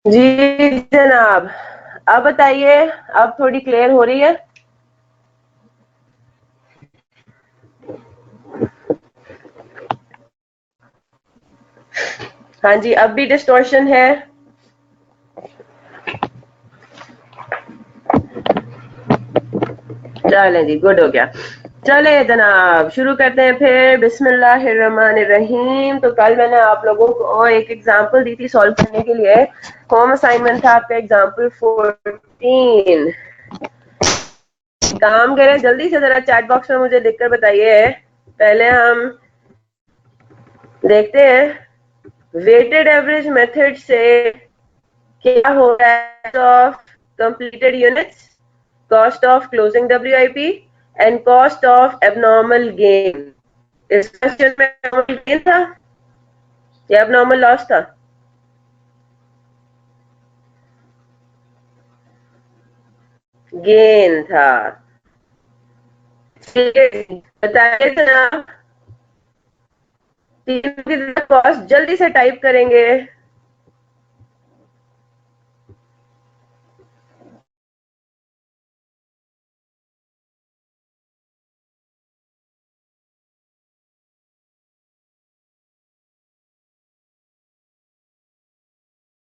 जी जनाब, अब बताइए। अब थोड़ी क्लियर हो रही है? हाँ जी, अब भी डिस्टॉर्शन है? चलें जी, गुड हो गया। चले जनाब, शुरू करते हैं फिर। बिस्मिल्लाहिर्रहमानिर्रहीम। तो कल मैंने आप लोगों को एक एग्जांपल दी थी सॉल्व करने के लिए। होम असाइनमेंट था आपका एग्जांपल 14। काम करें जल्दी से, जरा चैट बॉक्स में मुझे लिखकर बताइए। पहले हम देखते हैं वेटेड एवरेज मेथड से क्या हो रहा है। Of completed units, cost of closing WIP and cost of abnormal gain. इस क्वेश्चन में एबनॉर्मल गेन था या एबनॉर्मल लॉस था? गेन था। ठीक है, बताइए जनाब। तीन की कॉस्ट जल्दी से टाइप करेंगे।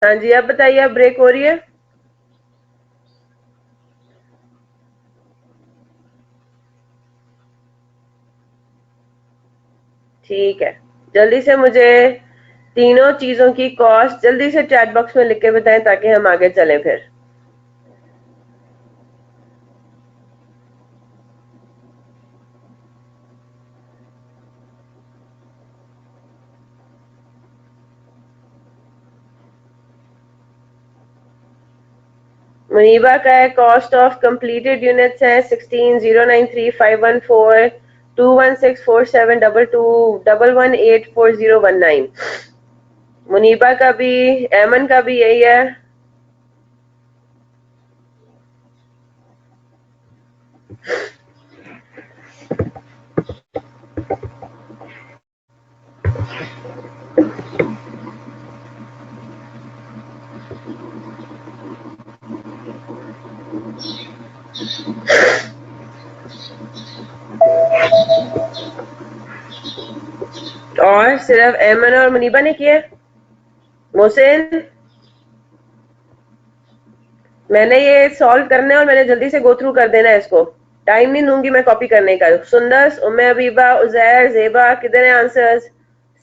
हाँ जी, अब बताइए। अब ब्रेक हो रही है? ठीक है, जल्दी से मुझे तीनों चीजों की कॉस्ट जल्दी से चैट बॉक्स में लिख के बताएं ताकि हम आगे चलें फिर। मुनीबा का है कॉस्ट ऑफ कंप्लीटेड यूनिट्स है 16, 093, 514, 216, 4722, 1184019। मुनीबा का भी, एमन का भी यही है। और सिर्फ एमन और मुनीबा ने किया? मोहसिन, मैंने ये सॉल्व करना है और मैंने जल्दी से गो थ्रू कर देना है इसको। टाइम नहीं दूंगी मैं कॉपी करने का। सुंदर, उम्मे हबीबा, उजैर, जेबा, किधर है आंसर्स?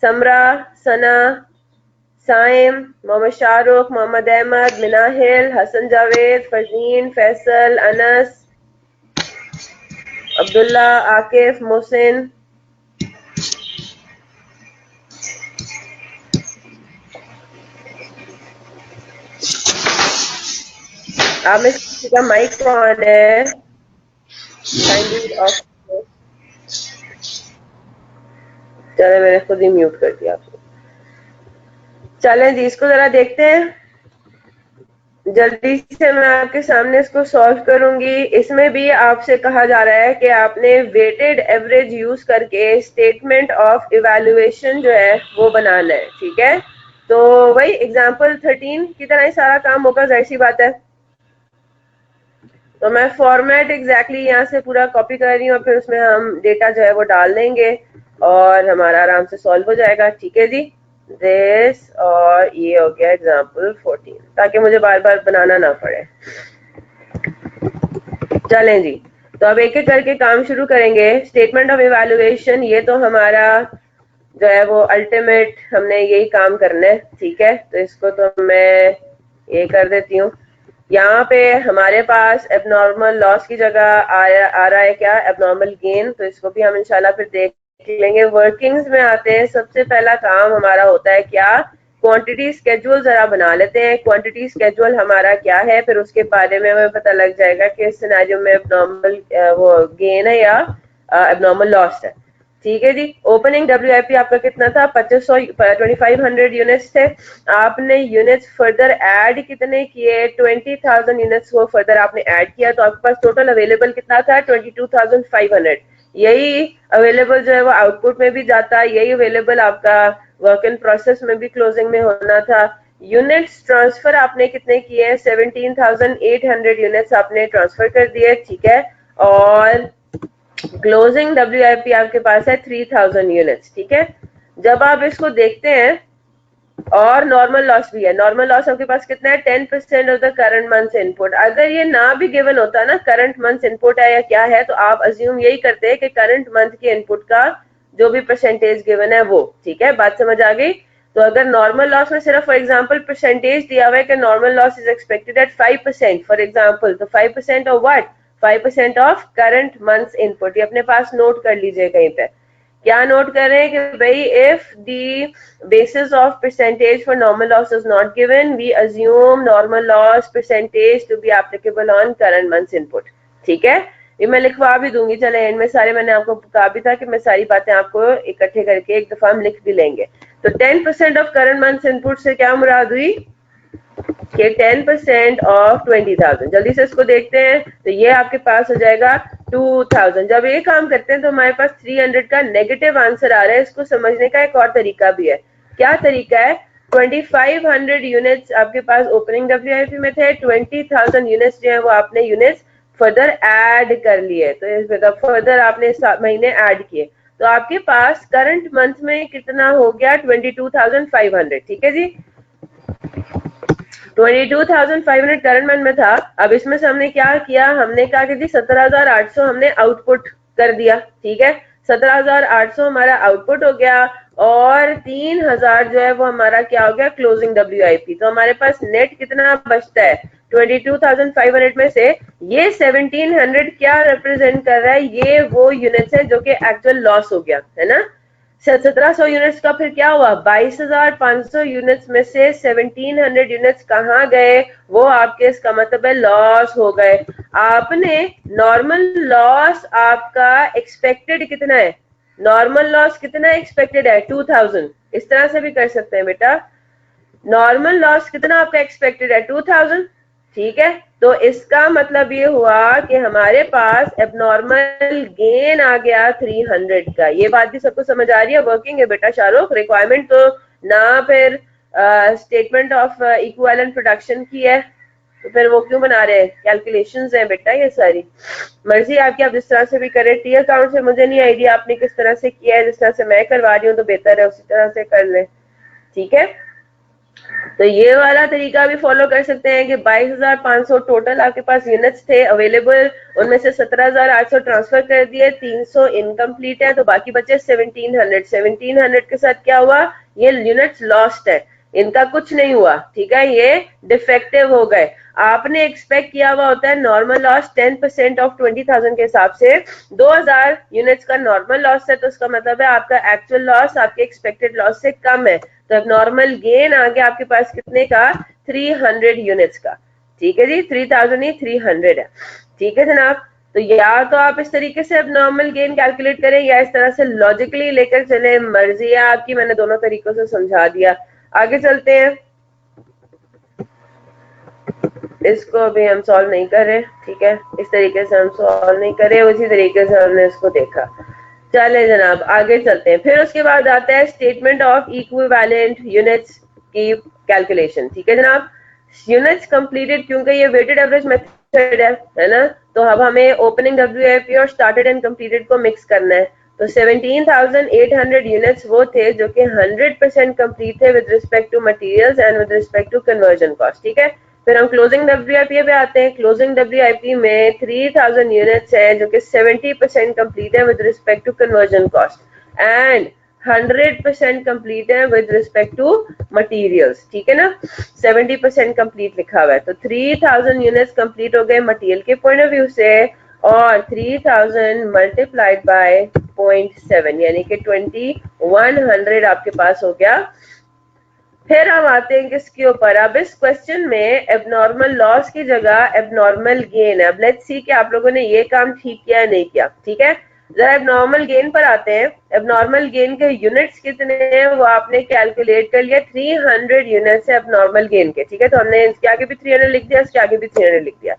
समरा, सना, साइम, मोहम्मद शाहरुख, मोहम्मद अहमद, मिनाहिल, हसन जावेद, फरजीन, फैसल, अनस, अब्दुल्ला, आकिफ, मोहसिन। आप में से किसी का माइक ऑन है? Kindly of. चले, मैंने खुद ही म्यूट कर दिया आपको। चलें जी, इसको जरा देखते हैं। जल्दी से मैं आपके सामने इसको सॉल्व करूंगी। इसमें भी आपसे कहा जा रहा है कि आपने वेटेड एवरेज यूज करके स्टेटमेंट ऑफ इवैल्यूएशन जो है वो बनाना है। ठीक है, तो वही एग्जांपल 13 की तरह ही सारा काम होगा, जाहिर सी बात है। तो मैं फॉर्मेट एग्जैक्टली यहाँ से पूरा कॉपी कर रही हूँ और फिर उसमें हम डेटा जो है वो डाल देंगे और हमारा आराम से सॉल्व हो जाएगा। ठीक है जी, दिस, और ये हो गया एग्जांपल 14 ताकि मुझे बार बार बनाना ना पड़े। चलें जी, तो अब एक एक करके काम शुरू करेंगे। स्टेटमेंट ऑफ इवैल्यूएशन, ये तो हमारा जो है वो अल्टीमेट, हमने यही काम करना है। ठीक है, तो इसको तो मैं ये कर देती हूँ। यहाँ पे हमारे पास एबनॉर्मल लॉस की जगह आ रहा है क्या? Abnormal gain. तो इसको भी हम इंशाल्लाह फिर देख लेंगे। वर्किंग्स में आते हैं। सबसे पहला काम हमारा होता है क्या? क्वांटिटी स्केड्यूल जरा बना लेते हैं। क्वांटिटी स्केड्यूल हमारा क्या है, फिर उसके बारे में हमें पता लग जाएगा कि इस सिनेरियो में एबनॉर्मल वो गेन है या एबनॉर्मल लॉस है। ठीक है जी। ओपनिंग WIP आपका कितना था? 2500, 2500 यूनिट्स थे। आपने यूनिट्स फर्दर ऐड कितने किए? 20,000 यूनिट्स को फर्दर आपने ऐड किया, तो आपके पास टोटल अवेलेबल कितना था? 22,500। यही अवेलेबल जो है वो आउटपुट में भी जाता है, यही अवेलेबल आपका वर्क इन प्रोसेस में भी क्लोजिंग में होना था, यूनिट्स ट्रांसफर आपने कितने किए हैं, 17,800 यूनिट्स आपने ट्रांसफर कर दिए, ठीक है। और क्लोजिंग WIP आपके पास है 3000 यूनिट्स, ठीक है। जब आप इसको देखते हैं, और नॉर्मल लॉस भी है, नॉर्मल लॉस आपके पास कितना है, 10% of the current month input. अगर ये ना भी गिवन होता ना करंट मंथ इनपुट है या क्या है, तो आप अज्यूम यही करते हैं कि करंट मंथ के इनपुट का जो भी परसेंटेज गिवन है वो, ठीक है। बात समझ आ गई। तो अगर नॉर्मल लॉस में सिर्फ फॉर एग्जांपल परसेंटेज दिया हुआ है कि normal loss is expected at 5% for example, तो 5% of what, 5% of current month input. ये अपने पास नोट कर लीजिए कहीं पे। क्या नोट कर रहे हैं कि भाई if the basis of percentage for normal loss is not given, we assume normal loss percentage to be applicable on current month's input, ठीक है। ये मैं लिखवा भी दूंगी, चले इनमें सारे मैंने आपको कहा भी था कि मैं सारी बातें आपको इकट्ठे करके एक दफा हम लिख भी लेंगे। तो 10% ऑफ करंट मंथ्स इनपुट से क्या मुराद हुई कि 10% ऑफ 20,000। जल्दी से इसको देखते हैं, तो ये आपके पास हो जाएगा 2000। जब ये काम करते हैं तो हमारे पास 300 का नेगेटिव आंसर आ रहा है। इसको समझने का एक और तरीका भी है। क्या तरीका है, 2500 यूनिट्स आपके पास ओपनिंग WIP में थे, 20,000 यूनिट्स जो है वो आपने यूनिट्स फर्दर ऐड कर लिए, तो इस मतलब फर्दर आपने इस महीने ऐड किए, तो आपके पास करंट मंथ में कितना हो गया, 22,500, ठीक है जी। 22,500 करंट मंथ में था। अब इसमें से हमने क्या किया, हमने कहा कि जी 17,800 हमने आउटपुट कर दिया, ठीक है। 17,800 हमारा आउटपुट हो गया, और 3,000 जो है वो हमारा क्या हो गया, क्लोजिंग WIP। तो हमारे पास नेट कितना बचता है, 22,500 में से ये 1,700 क्या रिप्रेजेंट कर रहा है, ये वो यूनिट्स है जो कि एक्चुअल लॉस हो गया है ना। 1700 यूनिट्स का फिर क्या हुआ, 22,500 यूनिट्स में से 1,700 यूनिट्स कहाँ गए, वो आपके, इसका मतलब है लॉस हो गए। आपने नॉर्मल लॉस आपका एक्सपेक्टेड कितना है, नॉर्मल लॉस कितना एक्सपेक्टेड है, 2000। इस तरह से भी कर सकते हैं बेटा, नॉर्मल लॉस कितना आपका एक्सपेक्टेड है, 2000, ठीक है। तो इसका मतलब ये हुआ कि हमारे पास एबनॉर्मल गेन आ गया 300 का। ये बात भी सबको समझ आ रही है, वर्किंग है बेटा शाहरुख, रिक्वायरमेंट तो ना फिर स्टेटमेंट ऑफ इक्विवेलेंट प्रोडक्शन की है, तो फिर वो क्यों बना रहे हैं, कैलकुलेशंस हैं बेटा ये सारी, मर्जी आपकी, आप जिस तरह से भी करें। टी अकाउंट से मुझे नहीं आइडिया आपने किस तरह से किया है, जिस तरह से मैं करवा रही हूँ तो बेहतर है उसी तरह से कर ले, ठीक है। तो ये वाला तरीका भी फॉलो कर सकते हैं कि 22,500 टोटल आपके पास यूनिट्स थे अवेलेबल, उनमें से 17,800 ट्रांसफर कर दिए, 300 इनकम्प्लीट है, तो बाकी बचे 1,700। 1,700 के साथ क्या हुआ, ये यूनिट्स लॉस्ट है, इनका कुछ नहीं हुआ, ठीक है, ये डिफेक्टिव हो गए। आपने एक्सपेक्ट किया हुआ होता है नॉर्मल लॉस 10% ऑफ 20,000 के हिसाब से, 2,000 यूनिट्स का नॉर्मल लॉस है, तो उसका मतलब है आपका एक्चुअल लॉस आपके एक्सपेक्टेड लॉस से कम है। तो अब नॉर्मल गेन आ गया आपके पास कितने का, 300 यूनिट्स का, ठीक है जी, 3,000 नहीं 300 है, ठीक है जनाब। तो या तो आप इस तरीके से अब नॉर्मल गेन कैलकुलेट करें, या इस तरह से लॉजिकली लेकर चले, मर्जी है आपकी, मैंने दोनों तरीकों से समझा दिया। आगे चलते हैं, इसको अभी हम सॉल्व नहीं कर रहे, ठीक है, इस तरीके से हम सॉल्व नहीं कर रहे, उसी तरीके से हमने इसको देखा। चले जनाब आगे चलते हैं। फिर उसके बाद आता है स्टेटमेंट ऑफ इक्विवेलेंट यूनिट्स की कैलकुलेशन, ठीक है जनाब। यूनिट्स कंप्लीटेड, क्योंकि ये वेटेड एवरेज मेथड है ना, तो अब हमें ओपनिंग WIP और स्टार्टेड एंड कंप्लीटेड को मिक्स करना है। तो 17,800 यूनिट्स वो थे जो कि 100% कंप्लीट थे with respect to materials and with respect to conversion cost, ठीक है। फिर हम क्लोजिंग WIP पे आते हैं। क्लोजिंग WIP में 3,000 यूनिट्स हैं जो कि 70% कंप्लीट है with respect to conversion cost and 100% complete है विद रिस्पेक्ट टू मटेरियल्स, ठीक है ना। 70% कंप्लीट लिखा हुआ है, तो 3,000 यूनिट्स कंप्लीट हो गए मटेरियल के पॉइंट ऑफ व्यू से, और 3,000 मल्टीप्लाइड बाय 0.7 यानी कि 2100 आपके पास हो गया। फिर हम आते हैं किसके ऊपर, अब इस क्वेश्चन में एबनॉर्मल लॉस की जगह एबनॉर्मल गेन है। अब लेट्स सी कि आप लोगों ने ये काम ठीक किया है नहीं किया, ठीक है। जरा एबनॉर्मल गेन पर आते हैं। एबनॉर्मल गेन के यूनिट्स कितने हैं वो आपने कैलकुलेट कर लिया, 300 यूनिट्स है एबनॉर्मल गेन के, ठीक है। तो हमने इसके आगे भी 300 लिख दिया, इसके आगे भी 300 लिख दिया।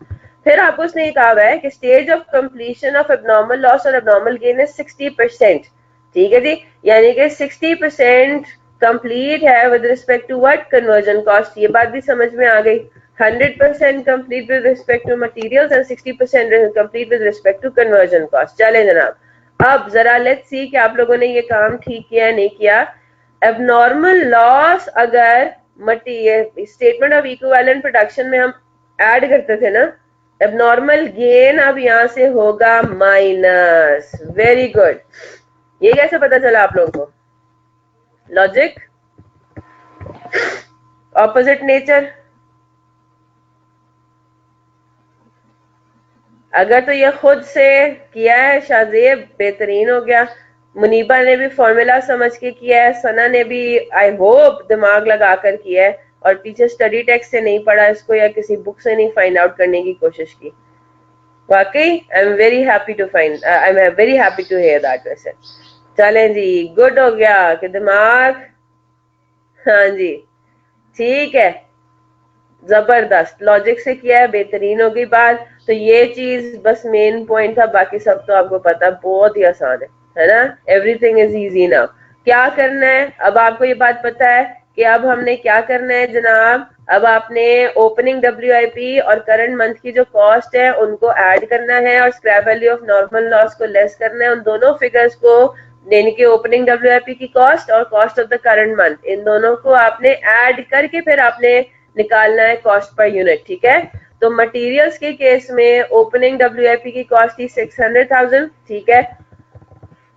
फिर आपको उसने कहा हुआ है कि stage of completion of abnormal loss और एबनॉर्मल गेन है 60%, ठीक है जी, यानी कि 60% कंप्लीट है with respect to what, conversion cost. ये बात भी समझ में आ गई। 100% complete with respect to materials and 60% complete with respect to conversion cost. चले जनाब, अब जरा लेट्स सी कि आप लोगों ने ये काम ठीक किया नहीं किया। एबनॉर्मल लॉस अगर स्टेटमेंट ऑफ इक्विवेलेंट प्रोडक्शन में हम ऐड करते थे ना, एबनॉर्मल गेन अब यहां से होगा माइनस। Very good. ये कैसे पता चला आप लोगों को? Logic, opposite nature. अगर तो ये खुद से किया है शाहजेब, बेहतरीन हो गया। मुनीबा ने भी फॉर्मूला समझ के किया है, सना ने भी आई होप दिमाग लगा कर किया है, और पीछे स्टडी टेक्स्ट से नहीं पढ़ा इसको या किसी बुक से नहीं फाइंड आउट करने की कोशिश की। वाकई I am very happy to find, I am very happy to hear that. वैसे चलें जी, गुड हो गया कि दिमाग, हाँ जी ठीक है, जबरदस्त। लॉजिक से किया है, बेहतरीन हो गई बात। तो ये चीज बस मेन पॉइंट था, बाकी सब तो आपको पता, बहुत ही आसान है ना? Everything is easy now. क्या करना है अब? आपको ये बात पता है कि अब हमने क्या करना है जनाब? अब आपने ओपनिंग WIP और करंट मंथ की जो कॉस्ट है उनको ऐड करना है, और scrap value of normal loss को लेस करना है। उन दोनों फिगर्स को, यानी कि ओपनिंग WIP की कॉस्ट और cost of the current month, इन दोनों को आपने ऐड करके फिर आपने निकालना है कॉस्ट पर यूनिट। ठीक है? तो मटेरियल्स के केस में ओपनिंग WIP की कॉस्ट थी 600,000, ठीक है,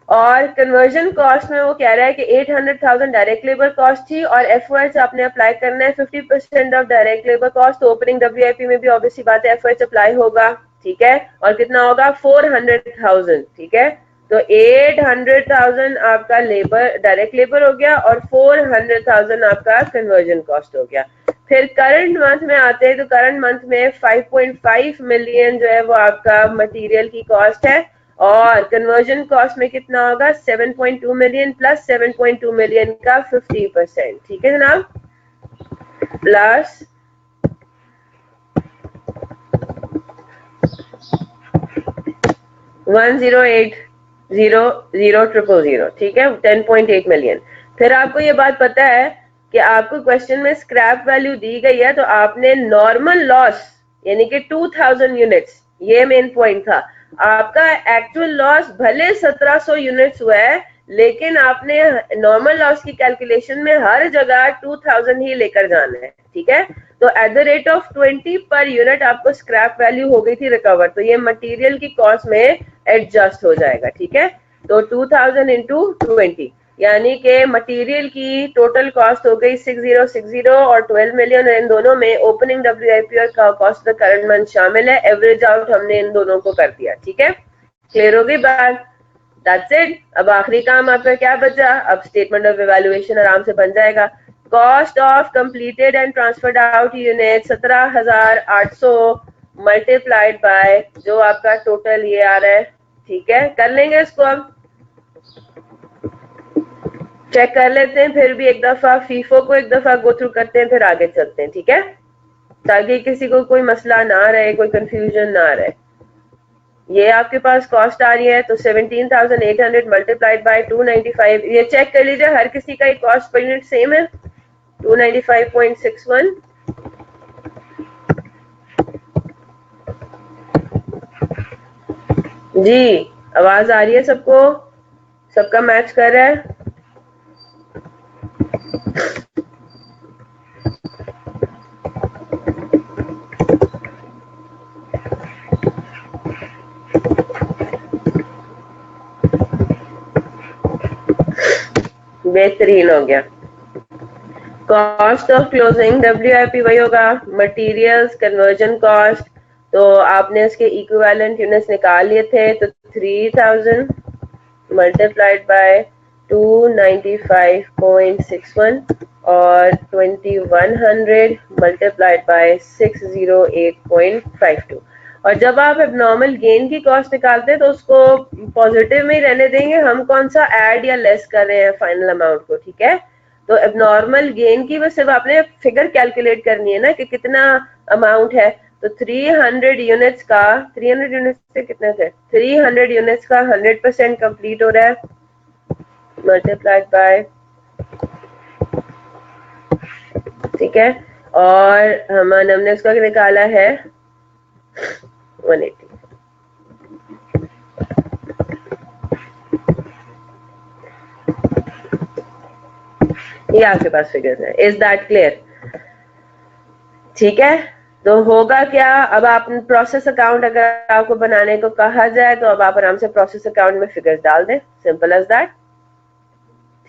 और कन्वर्जन कॉस्ट में वो कह रहा है कि 800,000 डायरेक्ट लेबर कॉस्ट थी, और एफओएच आपने अप्लाई करना है 50% ऑफ डायरेक्ट लेबर कॉस्ट। तो ओपनिंग WIP में भी ऑब्वियसली बात है एफओएच अप्लाई होगा, ठीक है, और कितना होगा? 400,000, ठीक है। तो 800,000 आपका लेबर, डायरेक्ट लेबर हो गया, और 400,000 आपका कन्वर्जन कॉस्ट हो गया। फिर करंट मंथ में आते हैं, तो करंट मंथ में 5.5 मिलियन जो है वो आपका मटेरियल की कॉस्ट है, और कन्वर्जन कॉस्ट में कितना होगा? 7.2 मिलियन प्लस 7.2 मिलियन का 50%, ठीक है जनाब, प्लस 108,000,000, ठीक है, 10.8 मिलियन। फिर आपको ये बात पता है कि आपको क्वेश्चन में स्क्रैप वैल्यू दी गई है, तो आपने नॉर्मल लॉस यानी कि 2000 यूनिट्स, ये मेन पॉइंट था। आपका एक्चुअल लॉस भले 1700 यूनिट्स हुआ है, लेकिन आपने नॉर्मल लॉस की कैलकुलेशन में हर जगह 2000 ही लेकर जाना है, ठीक है। तो at the rate of 20 per unit आपको स्क्रैप वैल्यू हो गई थी रिकवर, तो ये मटेरियल की कॉस्ट में एडजस्ट हो जाएगा, ठीक है। तो 2000 इंटू 20, यानी कि मटेरियल की टोटल कॉस्ट हो गई 6060 और 12 मिलियन। इन दोनों में ओपनिंग WIP और कॉस्ट द करंट मंथ शामिल है। एवरेज आउट हमने इन दोनों को कर दिया, ठीक है। क्लियर हो गई बात? That's it. अब आखिरी काम आपका क्या बचा? अब स्टेटमेंट ऑफ इवैल्यूएशन आराम से बन जाएगा। Cost of completed and transferred out unit 17,800 multiplied by जो आपका टोटल ये आ रहा है, ठीक है। कर लेंगे इसको, अब चेक कर लेते हैं, फिर भी एक दफा फीफो को एक दफा गो थ्रू करते हैं, फिर आगे चलते हैं, ठीक है, ताकि किसी को कोई मसला ना रहे, कोई कंफ्यूजन ना रहे। ये आपके पास कॉस्ट आ रही है, तो 17,800 मल्टीप्लाइड बाय 295, ये चेक कर लीजिए हर किसी का एक कॉस्ट पर यूनिट सेम है, 295.61। जी आवाज आ रही है सबको? सबका मैच कर रहा है? बेहतरीन हो गया। कॉस्ट ऑफ क्लोजिंग WIP वही होगा, मटेरियल्स कन्वर्जन कॉस्ट। तो आपने इसके इक्विवेलेंट यूनिट्स निकाल लिए थे, तो 3000 मल्टीप्लाइड बाय 295.61 और 2100 मल्टीप्लाइड बाय 608.52। और जब आप एबनॉर्मल गेन की कॉस्ट निकालते हैं तो उसको पॉजिटिव में ही रहने देंगे, हम कौन सा ऐड या लेस कर रहे हैं फाइनल अमाउंट को, ठीक है। तो एबनॉर्मल गेन की बस सिर्फ आपने फिगर कैलकुलेट करनी है ना कि कितना अमाउंट है। तो 300 यूनिट्स का, 300 यूनिट्स से कितने थे, 300 यूनिट्स का 100% कंप्लीट हो रहा है, मल्टीप्लाइड बाय ठीक है, और हमने उसका निकाला है 180। ये आपके पास फिगर्स है। Is that clear? ठीक है, तो होगा क्या, अब आप प्रोसेस अकाउंट अगर आपको बनाने को कहा जाए तो अब आप आराम से प्रोसेस अकाउंट में फिगर्स डाल दें, सिंपल एज दैट।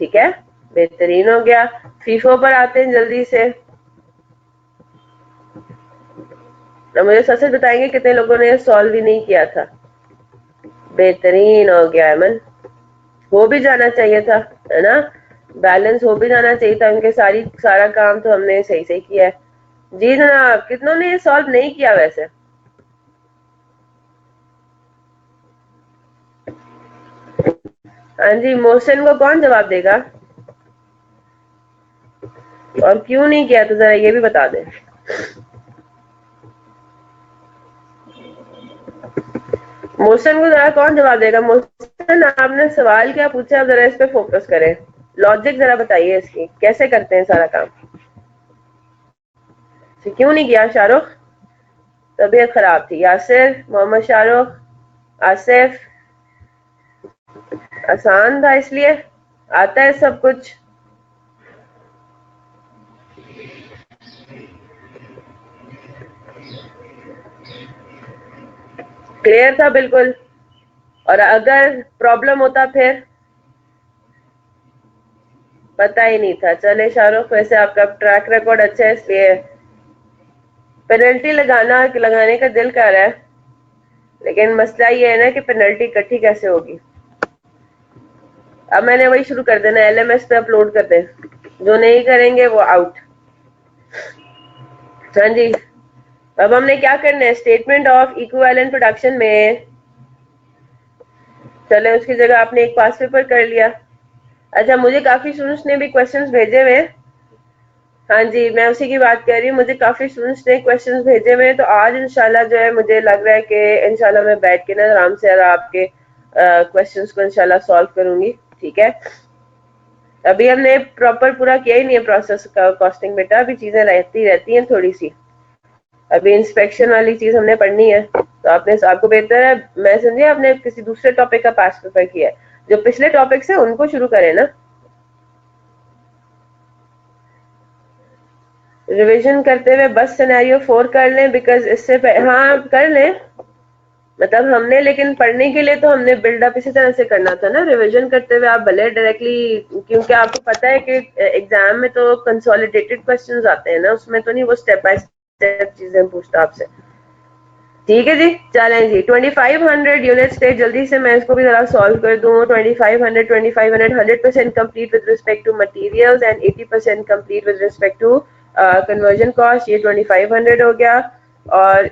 ठीक है, बेहतरीन हो गया। फीफो पर आते हैं जल्दी से। तो मुझे सच सच बताएंगे कितने लोगों ने सॉल्व भी नहीं किया था? बेहतरीन हो गया अमन, हो भी जाना चाहिए था, है ना, बैलेंस हो भी जाना चाहिए था, उनके सारा काम तो हमने सही सही किया है। जी जनाब, कितनों ने सॉल्व नहीं किया वैसे? हाँ जी, मोहसिन को कौन जवाब देगा? और क्यों नहीं किया तो जरा ये भी बता दे। मोहसिन को जरा कौन जवाब देगा? मोहसिन, आपने सवाल क्या पूछा, जरा इस पे फोकस करें, लॉजिक जरा बताइए इसकी, कैसे करते हैं सारा काम। क्यों नहीं किया शाहरुख? तबीयत खराब थी। यासिर, मोहम्मद शाहरुख, आसिफ, आसान था इसलिए, आता है सब कुछ। क्लियर था बिल्कुल। और अगर प्रॉब्लम होता फिर पता ही नहीं था। चले शाहरुख, वैसे आपका ट्रैक रिकॉर्ड अच्छा है इसलिए पेनल्टी लगाने का दिल कर रहा है, लेकिन मसला ये है ना कि पेनल्टी इकट्ठी कैसे होगी। अब मैंने वही शुरू कर देना, एलएमएस पे अपलोड कर दें, जो नहीं करेंगे वो आउट। हाँ जी, अब हमने क्या करना है, स्टेटमेंट ऑफ इक्विवेलेंट प्रोडक्शन में, चले उसकी जगह आपने एक पास पेपर कर लिया। अच्छा, मुझे काफी स्टूडेंट्स ने भी क्वेश्चंस भेजे हुए। हाँ जी, मैं उसी की बात कर रही हूँ, मुझे काफी स्टूडेंट्स ने क्वेश्चंस भेजे हुए, तो आज इंशाल्लाह जो है मुझे लग रहा है कि इंशाल्लाह मैं बैठ के ना आराम से आपके क्वेश्चंस को इंशाल्लाह सॉल्व करूंगी। ठीक है, अभी हमने प्रॉपर पूरा किया ही नहीं है प्रोसेस का कॉस्टिंग बेटा, अभी चीजें रहती हैं थोड़ी सी, अभी इंस्पेक्शन वाली चीज हमने पढ़नी है। तो आपको बेहतर है, मैं समझे आपने किसी दूसरे टॉपिक का पास पेपर किया है, जो पिछले टॉपिक्स है उनको शुरू करें ना, रिवीजन करते हुए बस सिनेरियो 4 कर लें, बिकॉज इससे हाँ कर लें, मतलब हमने लेकिन पढ़ने के लिए तो हमने बिल्डअप इसी तरह से करना था ना, रिवीजन करते हुए आप भले डायरेक्टली, क्योंकि आपको पता है कि एग्जाम में तो कंसोलिडेटेड क्वेश्चंस आते हैं ना, उसमें तो नहीं वो स्टेप बाय स्टेप चीजें पूछता आपसे। ठीक है जी, चलें जी, 2500 यूनिट्स थे, जल्दी से मैं इसको भी जरा सॉल्व कर दूं। 2500 100% complete with respect to materials and 80% complete with respect to conversion cost, ये 2500 हो गया, और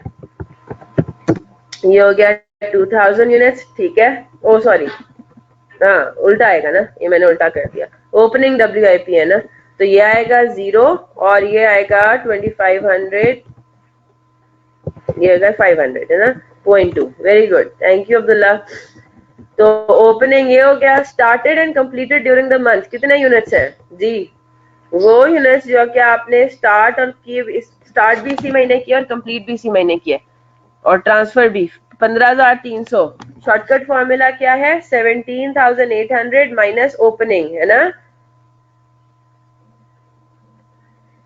ये हो गया 2000 यूनिट्स। ठीक है, ओ सॉरी, हाँ उल्टा आएगा ना, ये मैंने उल्टा कर दिया, ओपनिंग WIP है ना, तो ये आएगा 0 और ये आएगा 2500, ये अगर 500 है ना, 0.2। Very good, thank you Abdullah. तो ओपनिंग ये हो गया, started and completed during the month, कितने यूनिट्स है जी? वो यूनिट्स जो कि आपने स्टार्ट भी इसी महीने किया और कंप्लीट भी इसी महीने किया, और ट्रांसफर भी 15,300। शॉर्टकट फॉर्मूला क्या है, 17,800 माइनस ओपनिंग, है ना,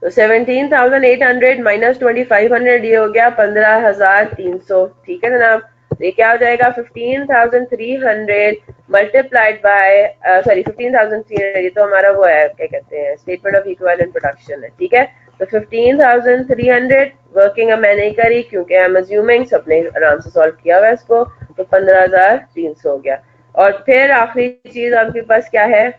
तो 17,800 माइनस 2,500, ये हो गया 15,300। ठीक है जनाब, तो ये क्या हो जाएगा, 15,300 मल्टीप्लाइड बाय, सॉरी 15,300, ये तो हमारा वो है, क्या कहते हैं, स्टेटमेंट ऑफ इक्विवेलेंट प्रोडक्शन है। ठीक है, तो 15,300 वर्किंग अब मैं नहीं करी क्योंकि आई एम अज्यूमिंग सबने आराम से सॉल्व किया हुआ इसको, तो 15,300 हो गया। और फिर आखिरी चीज आपके पास क्या है,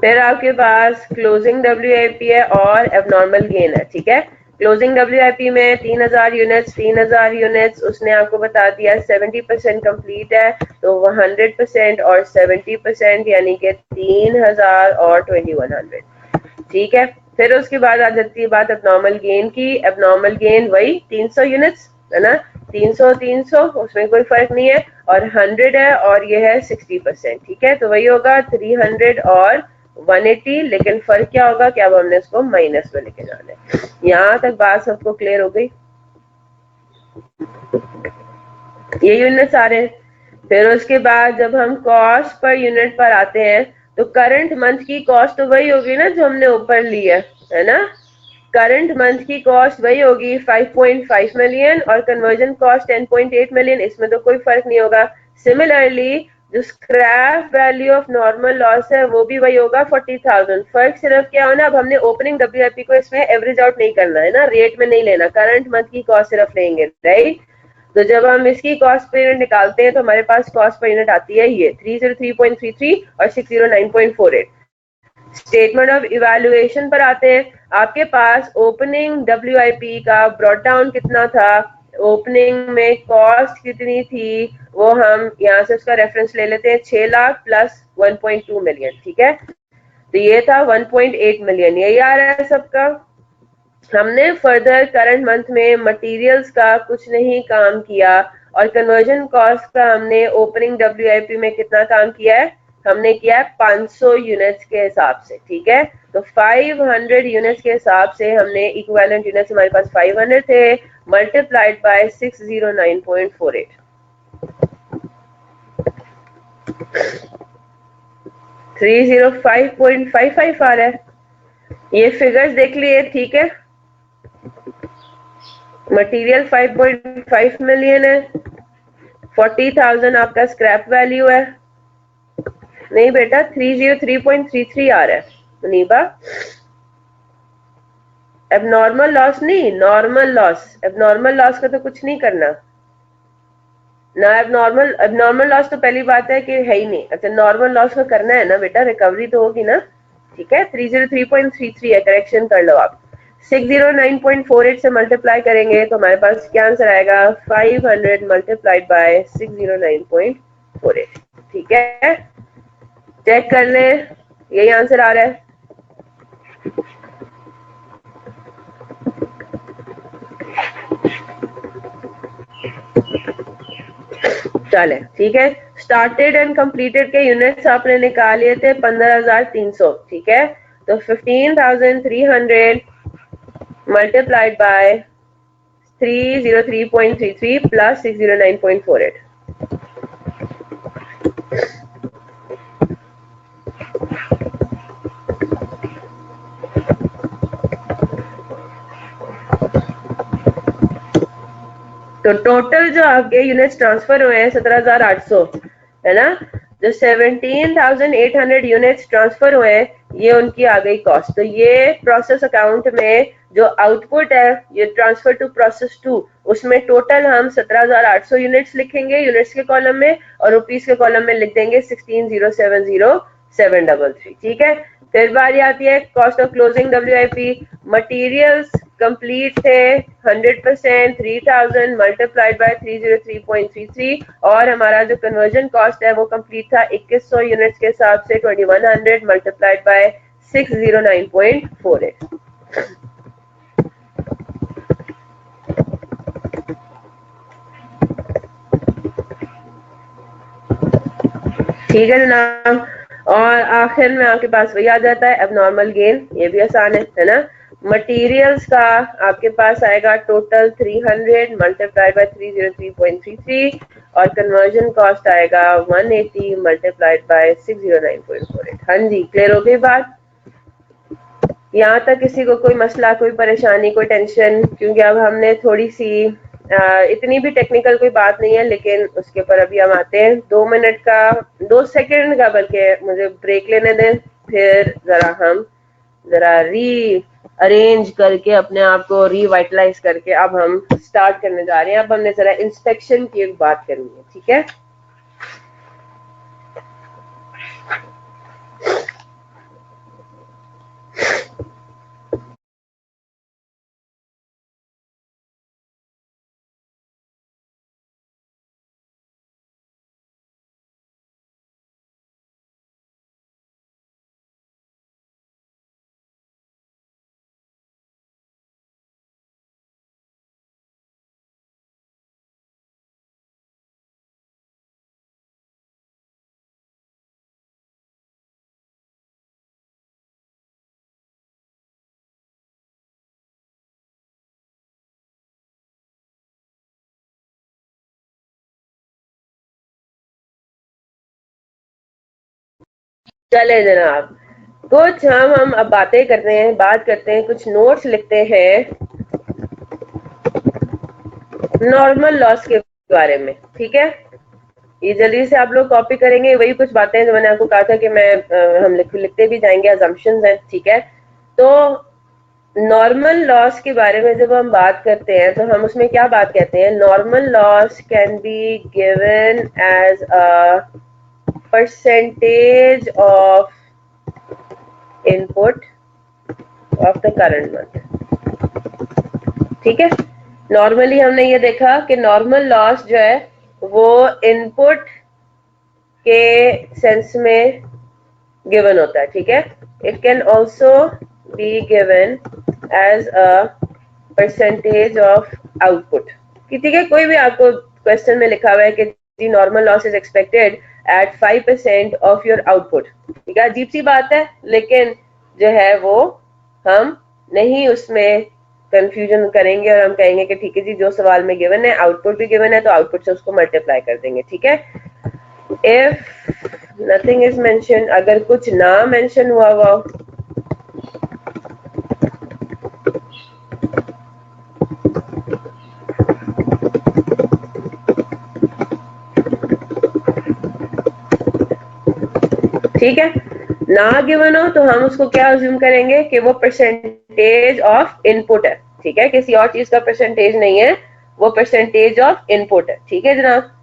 फिर आपके पास क्लोजिंग WIP है और एबनॉर्मल गेन है। ठीक है, क्लोजिंग WIP में 3,000 यूनिट्स उसने आपको बता दिया 70% कंप्लीट है, तो 100% और 70% यानी कि 3,000 और 2,100। ठीक है, फिर उसके बाद आ जाती है बात एबनॉर्मल गेन की। एबनॉर्मल गेन वही 300 यूनिट्स है ना, 300 उसमें कोई फर्क नहीं है, और 100 है और ये है 60%। ठीक है, तो वही होगा 300 और 180, लेकिन फर्क क्या होगा कि अब हमने इसको माइनस में लेके जाना है। यहाँ तक बात सबको क्लियर हो गई? ये यूनिट्स आ रहे हैं। फिर उसके बाद जब हम कॉस्ट पर यूनिट पर आते हैं तो करंट मंथ की कॉस्ट तो वही होगी ना जो हमने ऊपर ली है ना। करंट मंथ की कॉस्ट वही होगी 5.5 मिलियन और कन्वर्जन कॉस्ट 10.8 मिलियन, इसमें तो कोई फर्क नहीं होगा। सिमिलरली जो scrap value of normal loss है वो भी वही होगा 40,000। फर्क सिर्फ क्या होना, अब हमने ओपनिंग डब्ल्यूआईपी को इसमें एवरेज आउट नहीं करना है ना, रेट में नहीं लेना, करंट मंथ की कॉस्ट सिर्फ लेंगे, राइट। तो जब हम इसकी कॉस्ट पर यूनिट निकालते हैं तो हमारे पास कॉस्ट पर यूनिट आती है ये 303.33 और 609.48। स्टेटमेंट ऑफ इवैल्यूएशन पर आते हैं। आपके पास ओपनिंग डब्ल्यूआईपी का ब्रॉट डाउन कितना था, ओपनिंग में कॉस्ट कितनी थी, वो हम यहाँ से उसका रेफरेंस ले लेते हैं, 6 लाख प्लस 1.2 मिलियन, ठीक है। तो ये था 1.8 मिलियन, यही आ रहा है सबका। हमने फर्दर करंट मंथ में मटेरियल्स का कुछ नहीं काम किया और कन्वर्जन कॉस्ट का हमने ओपनिंग डब्ल्यूआईपी में कितना काम किया है, हमने किया है 500 यूनिट्स के हिसाब से, ठीक है। तो 500 यूनिट्स के हिसाब से हमने इक्विवेलेंट यूनिट्स हमारे पास 500 थे, मल्टीप्लाइड बाय 609.48, 305.55 आ रहा है। ये फिगर्स देख लिए, ठीक है। मटेरियल 5.5 मिलियन है, 40,000 आपका स्क्रैप वैल्यू है। नहीं बेटा 303.33 आ रहा है मुनीबा, एबनॉर्मल लॉस नहीं, नॉर्मल लॉस। एबनॉर्मल लॉस का तो कुछ नहीं करना ना, एबनॉर्मल एबनॉर्मल लॉस तो पहली बात है कि है ही नहीं। अच्छा नॉर्मल लॉस का करना है ना बेटा, रिकवरी तो होगी ना, ठीक है। 303.33 है, करेक्शन कर लो आप। 609.48 से मल्टीप्लाई करेंगे तो हमारे पास क्या आंसर आएगा, 500 मल्टीप्लाइड बाय 609.48, ठीक है। चेक कर ले, यही आंसर आ रहा है। चले ठीक है। स्टार्टेड एंड कंप्लीटेड के यूनिट्स आपने निकाल लिए थे 15,300, ठीक है। तो 15,300 मल्टीप्लाइड बाय 303.33 प्लस 609.48, तो टोटल जो आपके यूनिट्स ट्रांसफर हुए हैं 17,800 है ना। जो 17,800 यूनिट्स ट्रांसफर हुए हैं ये उनकी आ गई कॉस्ट। तो ये प्रोसेस अकाउंट में जो आउटपुट है ये ट्रांसफर टू प्रोसेस 2, उसमें टोटल हम 17,800 यूनिट्स लिखेंगे यूनिट्स के कॉलम में, और रुपीस के कॉलम में लिख देंगे 16,070,733, ठीक है। फिर बारी आती है cost of closing WIP. Materials complete थे 100%, 3,000 मल्टीप्लाइड बाय 303.33, और हमारा जो कन्वर्जन कॉस्ट है वो कंप्लीट था 2100 यूनिट्स के हिसाब से 2100 मल्टीप्लाइड बाय 609.48, ठीक है जनाब। और आखिर में आपके पास वही आ जाता है एबनॉर्मल गेन, ये भी आसान है ना। मटेरियल्स का आपके पास आएगा टोटल 300 मल्टीप्लाइड बाय 303.33 और कन्वर्जन कॉस्ट आएगा 180 मल्टीप्लाइड बाय 609.48। हाँ जी क्लियर हो गई बात? यहाँ तक किसी को कोई मसला, कोई परेशानी, कोई टेंशन? क्योंकि अब हमने थोड़ी सी इतनी भी टेक्निकल कोई बात नहीं है, लेकिन उसके ऊपर अभी हम आते हैं। 2 मिनट का, 2 सेकंड का बल्कि मुझे ब्रेक लेने दें, फिर जरा री अरेंज करके अपने आप को रिवाइटलाइज करके अब हम स्टार्ट करने जा रहे हैं। अब हमने जरा इंस्पेक्शन की एक बात करनी है, ठीक है। चले जनाब, कुछ हम अब बातें करते हैं, बात करते हैं, कुछ नोट्स लिखते हैं नॉर्मल लॉस के बारे में। ठीक है, ये जल्दी से आप लोग कॉपी करेंगे, वही कुछ बातें जो मैंने आपको कहा था कि मैं हम लिखते भी जाएंगे, अजम्पशंस हैं। ठीक है, तो नॉर्मल लॉस के बारे में जब हम बात करते हैं तो हम उसमें क्या बात कहते हैं, normal loss can be given as a percentage of input of the current month. ठीक है, नॉर्मली हमने ये देखा कि नॉर्मल लॉस जो है वो इनपुट के सेंस में गिवन होता है। ठीक है, it can also be given as a percentage of output. ठीक है, कोई भी आपको क्वेश्चन में लिखा हुआ है कि normal loss is expected at 5% of your output. ठीक है, अजीब सी बात है, लेकिन जो है वो हम नहीं उसमें कंफ्यूजन करेंगे और हम कहेंगे कि ठीक है जी, जो सवाल में गिवन है, आउटपुट भी गिवन है, तो आउटपुट से उसको मल्टीप्लाई कर देंगे। ठीक है, इफ नथिंग इज मेंशन, अगर कुछ ना मेंशन हुआ हुआ, ठीक है, ना गिवन हो तो हम उसको क्या अज्यूम करेंगे कि वो परसेंटेज ऑफ इनपुट है। ठीक है, किसी और चीज का परसेंटेज नहीं है, वो परसेंटेज ऑफ इनपुट है। ठीक है जनाब,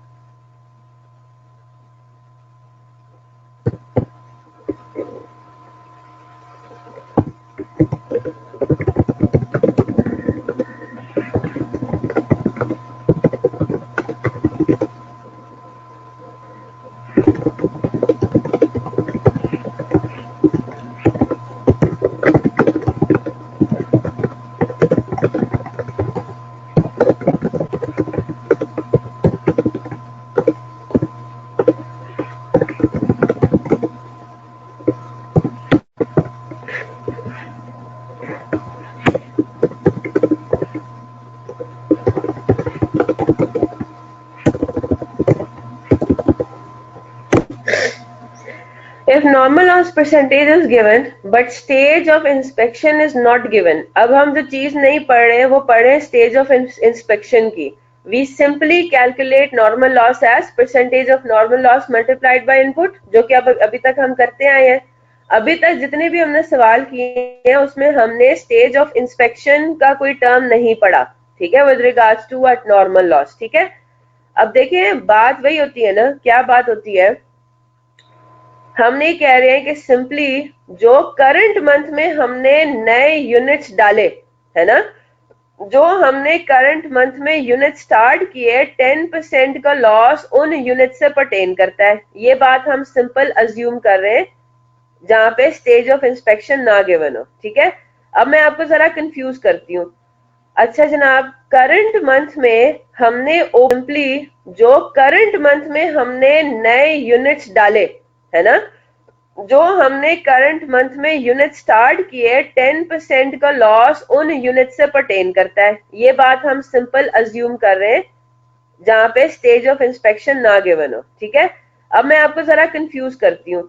if normal loss percentage is given but stage of inspection is not given, अब हम जो चीज नहीं पढ़ रहे हैं वो पढ़ रहे हैं स्टेज ऑफ इंस्पेक्शन की। we simply calculate normal loss as percentage of normal loss multiplied by input, जो कि अब अभी तक हम करते आए हैं। अभी तक जितने भी हमने सवाल किए हैं उसमें हमने स्टेज ऑफ इंस्पेक्शन का कोई टर्म नहीं पढ़ा। ठीक है, with regards to what normal loss. ठीक है, अब देखें बात वही होती है ना, क्या बात होती है, हम नहीं कह रहे हैं कि सिंपली जो करंट मंथ में हमने नए यूनिट्स डाले है ना, जो हमने करंट मंथ में यूनिट स्टार्ट किए, 10% का लॉस उन यूनिट से परटेन करता है। ये बात हम सिंपल अज्यूम कर रहे हैं जहां पे स्टेज ऑफ इंस्पेक्शन ना गिवन हो। ठीक है, अब मैं आपको जरा कंफ्यूज करती हूँ। अच्छा जनाब, करंट मंथ में हमने सिंपली जो करंट मंथ में हमने नए यूनिट्स डाले है ना, जो हमने करंट मंथ में यूनिट स्टार्ट किए, 10% का लॉस उन यूनिट से परटेन करता है। ये बात हम सिंपल अज्यूम कर रहे हैं जहां पे स्टेज ऑफ इंस्पेक्शन ना गिवन हो। ठीक है, अब मैं आपको जरा कंफ्यूज करती हूँ।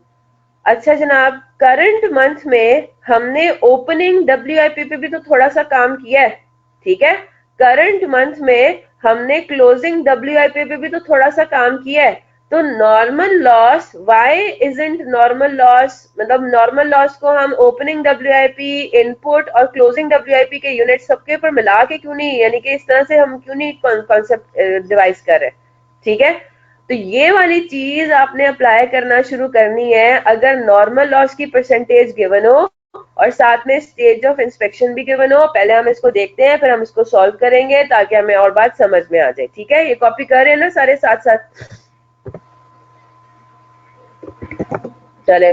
अच्छा जनाब, करंट मंथ में हमने ओपनिंग डब्ल्यूआईपी पे भी तो थोड़ा सा काम किया है। ठीक है, करंट मंथ में हमने क्लोजिंग डब्ल्यूआईपी पे भी तो थोड़ा सा काम किया है। तो normal loss, why isn't normal loss, मतलब नॉर्मल लॉस को हम ओपनिंग डब्ल्यूआईपी, इनपुट और क्लोजिंग डब्ल्यूआईपी के यूनिट सबके ऊपर मिला के क्यों नहीं, यानी कि इस तरह से हम क्यों नहीं कॉन्सेप्ट डिवाइस कर रहे। ठीक है, तो ये वाली चीज आपने अप्लाई करना शुरू करनी है अगर नॉर्मल लॉस की परसेंटेज गिवन हो और साथ में स्टेज ऑफ इंस्पेक्शन भी गिवन हो। पहले हम इसको देखते हैं, फिर हम इसको सॉल्व करेंगे ताकि हमें और बात समझ में आ जाए। ठीक है, ये कॉपी कर रहे हैं ना सारे साथ साथ, चले।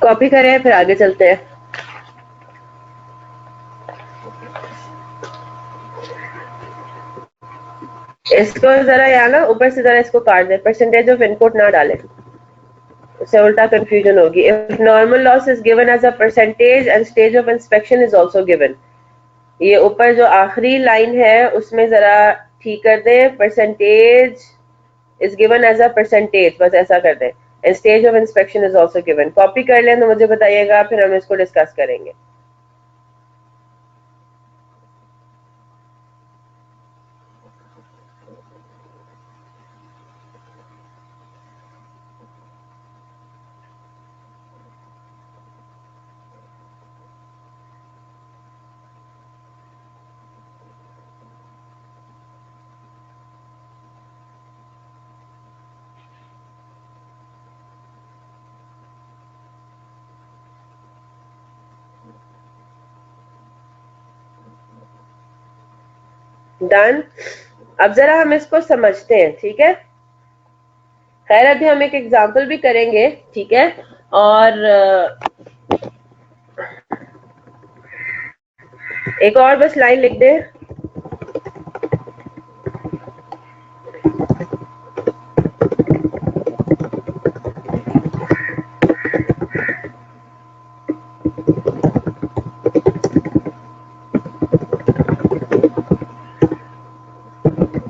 कॉपी करें फिर आगे चलते हैं। इसको जरा यहाँ ना ऊपर से जरा इसको काट दे, परसेंटेज ऑफ इनपुट ना डाले, उससे उल्टा कंफ्यूजन होगी। If normal loss is given as a percentage and stage of inspection is also given, ये ऊपर जो आखिरी लाइन है उसमें जरा ठीक कर दें, percentage is given as a percentage, बस ऐसा कर दें, and stage of inspection is also given. Copy कर लें तो मुझे बताइएगा, फिर हम इसको डिस्कस करेंगे। डन। अब जरा हम इसको समझते हैं, ठीक है। खैर अभी हम एक एग्जांपल भी करेंगे, ठीक है। और एक और बस लाइन लिख दे।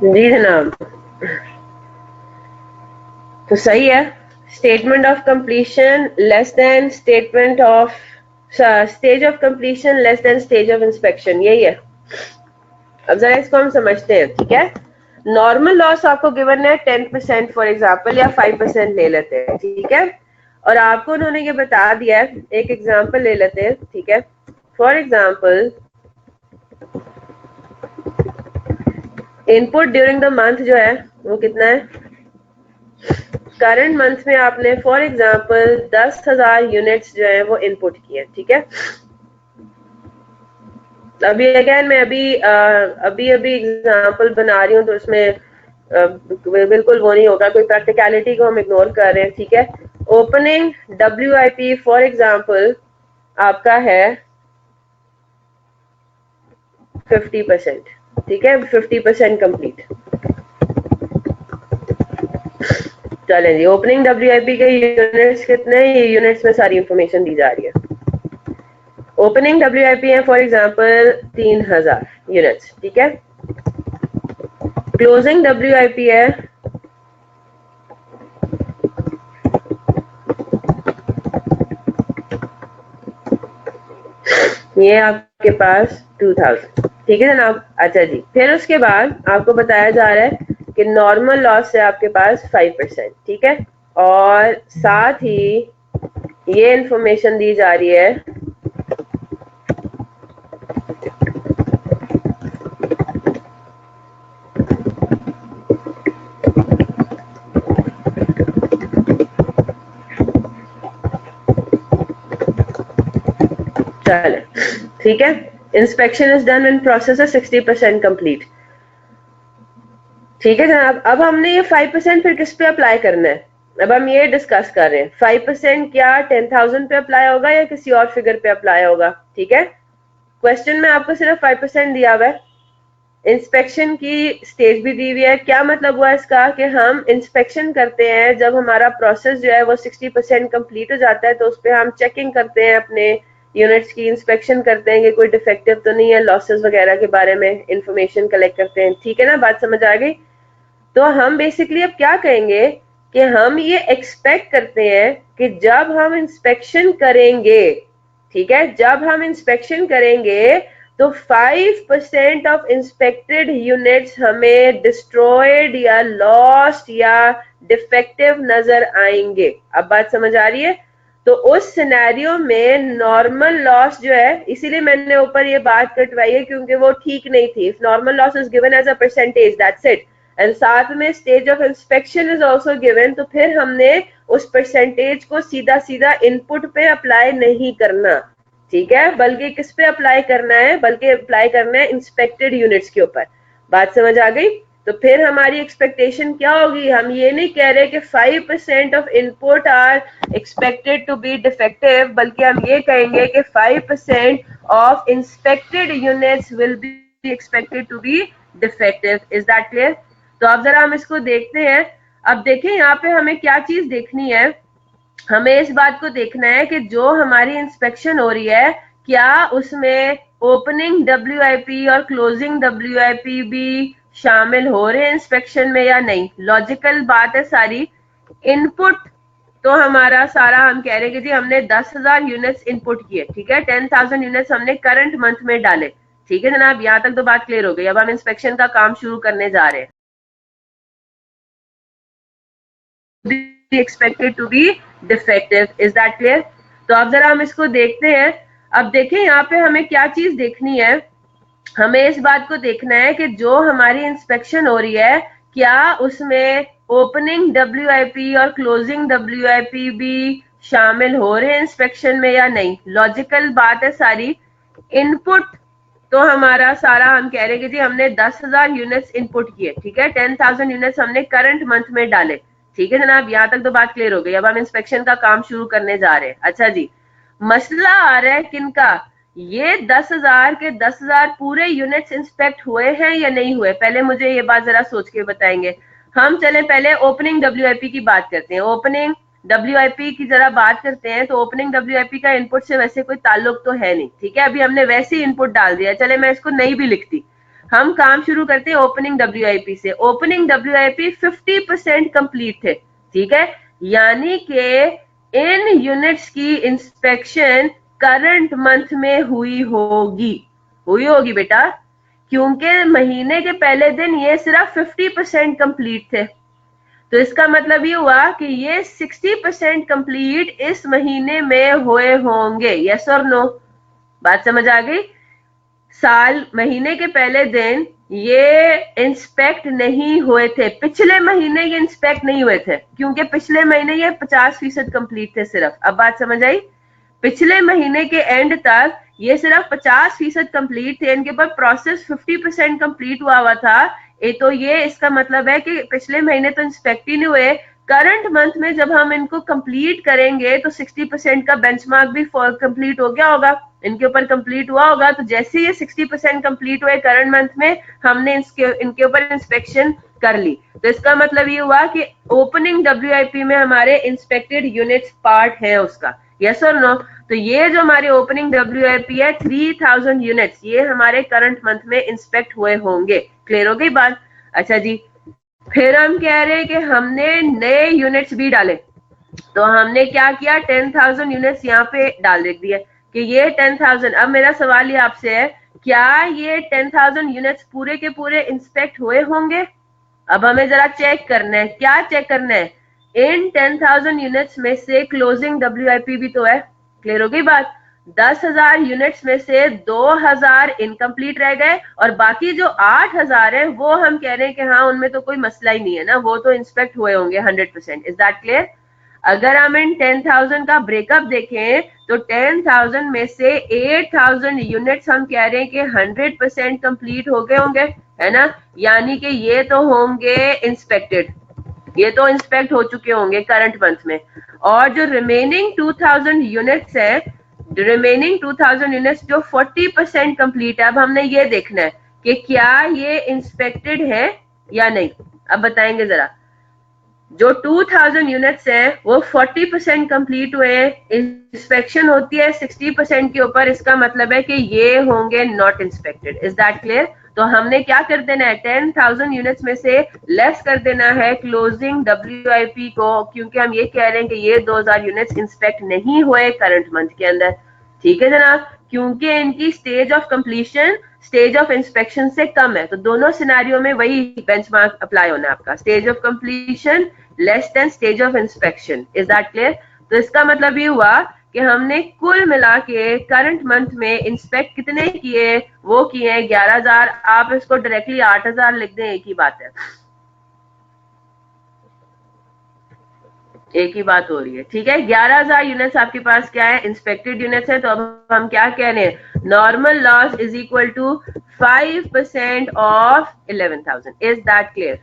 जी जनाब, तो सही है। Statement of completion less than statement of stage of completion less than stage of inspection, यही है। अब जरा इसको हम समझते हैं, ठीक है। नॉर्मल लॉस आपको गिवन है 10% फॉर एग्जाम्पल, या 5% ले लेते हैं, ठीक है। और आपको उन्होंने ये बता दिया है, एक एग्जाम्पल ले लेते हैं, ठीक है। For example input during the month जो है वो कितना है, करंट मंथ में आपने फॉर एग्जाम्पल 10,000 यूनिट्स जो है वो इनपुट किए, ठीक है। अभी अगेन मैं अभी एग्जाम्पल बना रही हूँ, तो उसमें बिल्कुल वो नहीं होगा, कोई प्रैक्टिकलिटी को हम इग्नोर कर रहे हैं, ठीक है। ओपनिंग WIP फॉर एग्जाम्पल आपका है 50%, ठीक है, 50% कंप्लीट। चलें जी, ओपनिंग WIP के यूनिट्स कितने, ये यूनिट्स में सारी इंफॉर्मेशन दी जा रही है। ओपनिंग WIP है फॉर एग्जाम्पल 3,000 यूनिट्स, ठीक है। क्लोजिंग WIP है ये आपके पास 2,000, ठीक है जनाब। अच्छा जी, फिर उसके बाद आपको बताया जा रहा है कि नॉर्मल लॉस है आपके पास 5%, ठीक है। और साथ ही ये इंफॉर्मेशन दी जा रही है चले, ठीक है। Inspection is done and process है 60% कंप्लीट, ठीक है जनाब। अब हमने ये 5% फिर किस पे अप्लाई करना है, अब हम ये डिस्कस कर रहे हैं। 5% क्या 10,000 पे अप्लाई होगा या किसी और फिगर पे अप्लाई होगा, ठीक है। क्वेश्चन में आपको सिर्फ 5% दिया हुआ है, इंस्पेक्शन की स्टेज भी दी हुई है। क्या मतलब हुआ इसका कि हम इंस्पेक्शन करते हैं जब हमारा प्रोसेस जो है वो 60% कंप्लीट हो जाता है, तो उस पर हम चेकिंग करते हैं अपने यूनिट्स की इंस्पेक्शन करते हैं कि कोई डिफेक्टिव तो नहीं है, लॉसेस वगैरह के बारे में इंफॉर्मेशन कलेक्ट करते हैं। ठीक है ना, बात समझ आ गई? तो हम बेसिकली अब क्या कहेंगे कि हम ये एक्सपेक्ट करते हैं कि जब हम इंस्पेक्शन करेंगे, ठीक है, जब हम इंस्पेक्शन करेंगे तो 5% ऑफ इंस्पेक्टेड यूनिट्स हमें डिस्ट्रॉयड या लॉस्ट या डिफेक्टिव नजर आएंगे। अब बात समझ आ रही है? तो उस सिनेरियो में नॉर्मल लॉस जो है, इसीलिए मैंने ऊपर ये बात कटवाई है क्योंकि वो ठीक नहीं थी। If normal loss is given as a percentage, that's it, and साथ में stage of inspection is also given, तो फिर हमने उस परसेंटेज को सीधा सीधा इनपुट पे अप्लाई नहीं करना, ठीक है, बल्कि किस पे अप्लाई करना है, बल्कि अप्लाई करना है इंस्पेक्टेड यूनिट्स के ऊपर। बात समझ आ गई? तो फिर हमारी एक्सपेक्टेशन क्या होगी? हम ये नहीं कह रहे कि 5% of input are expected to be defective, बल्कि हम ये कहेंगे कि 5% of inspected units will be expected to be defective. Is that clear? तो अब जरा हम इसको देखते हैं। अब देखें यहाँ पे हमें क्या चीज देखनी है। हमें इस बात को देखना है कि जो हमारी इंस्पेक्शन हो रही है, क्या उसमें ओपनिंग WIP और क्लोजिंग WIP भी शामिल हो रहे हैं इंस्पेक्शन में या नहीं। लॉजिकल बात है सारी। इनपुट तो हमारा सारा हम कह रहे हैं कि जी हमने 10,000 यूनिट्स इनपुट किए, ठीक है, 10,000 यूनिट्स हमने करंट मंथ में डाले। ठीक है जनाब, यहाँ तक तो बात क्लियर हो गई। अब हम इंस्पेक्शन का काम शुरू करने जा रहे हैं। expected to be defective. Is that clear? तो अब जरा हम इसको देखते हैं। अब देखें यहाँ पे हमें क्या चीज देखनी है। हमें इस बात को देखना है कि जो हमारी इंस्पेक्शन हो रही है, क्या उसमें ओपनिंग WIP और क्लोजिंग WIP भी शामिल हो रहे हैं इंस्पेक्शन में या नहीं। लॉजिकल बात है सारी। इनपुट तो हमारा सारा हम कह रहे हैं कि जी हमने 10,000 यूनिट्स इनपुट किए, ठीक है, 10,000 यूनिट्स हमने करंट मंथ में डाले। ठीक है जनाब, यहाँ तक तो बात क्लियर हो गई। अब हम इंस्पेक्शन का काम शुरू करने जा रहे हैं। अच्छा जी, मसला आ रहा है किनका? ये 10,000 के 10,000 पूरे यूनिट्स इंस्पेक्ट हुए हैं या नहीं हुए? पहले मुझे ये बात जरा सोच के बताएंगे। हम चले पहले ओपनिंग WIP की बात करते हैं। ओपनिंग WIP की जरा बात करते हैं। तो ओपनिंग WIP का इनपुट से वैसे कोई ताल्लुक तो है नहीं, ठीक है, अभी हमने वैसे ही इनपुट डाल दिया। चले मैं इसको नहीं भी लिखती, हम काम शुरू करते हैं ओपनिंग WIP से। ओपनिंग WIP 50% कंप्लीट थे, ठीक है, यानी कि इन यूनिट्स की इंस्पेक्शन करंट मंथ में हुई होगी बेटा, क्योंकि महीने के पहले दिन ये सिर्फ 50% कंप्लीट थे। तो इसका मतलब ये हुआ कि ये 60% कंप्लीट इस महीने में हुए होंगे। यस और नो? बात समझ आ गई? साल महीने के पहले दिन ये इंस्पेक्ट नहीं हुए थे, पिछले महीने ये इंस्पेक्ट नहीं हुए थे, क्योंकि पिछले महीने ये 50% कंप्लीट थे सिर्फ। अब बात समझ आई? पिछले महीने के एंड तक ये सिर्फ 50% कंप्लीट थे, इनके ऊपर प्रोसेस 50% कंप्लीट हुआ था। तो ये इसका मतलब है कि पिछले महीने तो इंस्पेक्ट ही नहीं हुए। करंट मंथ में जब हम इनको कंप्लीट करेंगे तो 60% का बेंचमार्क भी कंप्लीट हो गया होगा, इनके ऊपर कंप्लीट हुआ होगा। तो जैसे ये 60% कंप्लीट हुए करंट मंथ में, हमने इनके ऊपर इंस्पेक्शन कर ली। तो इसका मतलब ये हुआ कि ओपनिंग WIP में हमारे इंस्पेक्टेड यूनिट्स पार्ट है उसका। यस और नो? तो ये जो हमारे ओपनिंग WIP है 3,000 यूनिट्स, ये हमारे करंट मंथ में इंस्पेक्ट हुए होंगे। क्लियर हो गई बात? अच्छा जी, फिर हम कह रहे हैं कि हमने नए यूनिट्स भी डाले। तो हमने क्या किया, 10,000 यूनिट्स यहाँ पे डाल दिए कि ये 10,000। अब मेरा सवाल ये आपसे है, क्या ये 10,000 यूनिट्स पूरे के पूरे इंस्पेक्ट हुए होंगे? अब हमें जरा चेक करना है। क्या चेक करना है? इन 10,000 यूनिट्स में से क्लोजिंग WIP भी तो है। क्लियर हो गई बात? 10,000 यूनिट्स में से 2,000 इनकम्प्लीट रह गए, और बाकी जो 8,000 है वो हम कह रहे हैं कि हाँ उनमें तो कोई मसला ही नहीं है ना, वो तो इंस्पेक्ट हुए होंगे 100%। Is that clear? अगर हम इन 10,000 का ब्रेकअप देखें तो 10,000 में से 8,000 यूनिट्स हम कह रहे हैं कि 100% कंप्लीट हो गए होंगे, है ना, यानी कि ये तो होंगे इंस्पेक्टेड, ये तो इंस्पेक्ट हो चुके होंगे करंट मंथ में। और जो रिमेनिंग 2,000 यूनिट्स है, रिमेनिंग 2,000 यूनिट्स जो 40% कंप्लीट है, अब हमने ये देखना है कि क्या ये इंस्पेक्टेड है या नहीं। अब बताएंगे जरा। जो 2000 यूनिट्स हैं वो 40% कंप्लीट हुए हैं, इंस्पेक्शन होती है 60% के ऊपर, इसका मतलब है कि ये होंगे not inspected. Is that clear? तो हमने क्या कर देना है, 10,000 यूनिट्स में से लेस कर देना है क्लोजिंग WIP को, क्योंकि हम ये कह रहे हैं कि ये 2000 यूनिट्स इंस्पेक्ट नहीं हुए करंट मंथ के अंदर। ठीक है जनाब, क्योंकि इनकी stage of completion stage of inspection से कम है, तो दोनों सिनेरियो में वही बेंचमार्क अप्लाई होना है आपका, stage of completion less than stage of inspection. Is that clear? तो इसका मतलब ये हुआ कि हमने कुल मिला के करंट मंथ में इंस्पेक्ट कितने किए, वो किए 11,000। आप इसको डायरेक्टली 8,000 लिख दें, एक ही बात है, एक ही बात हो रही है। ठीक है, 11,000 यूनिट्स आपके पास क्या है, इंस्पेक्टेड यूनिट्स है। तो अब हम क्या कह रहे हैं, normal loss is equal to 5% of 11,000। Is that clear?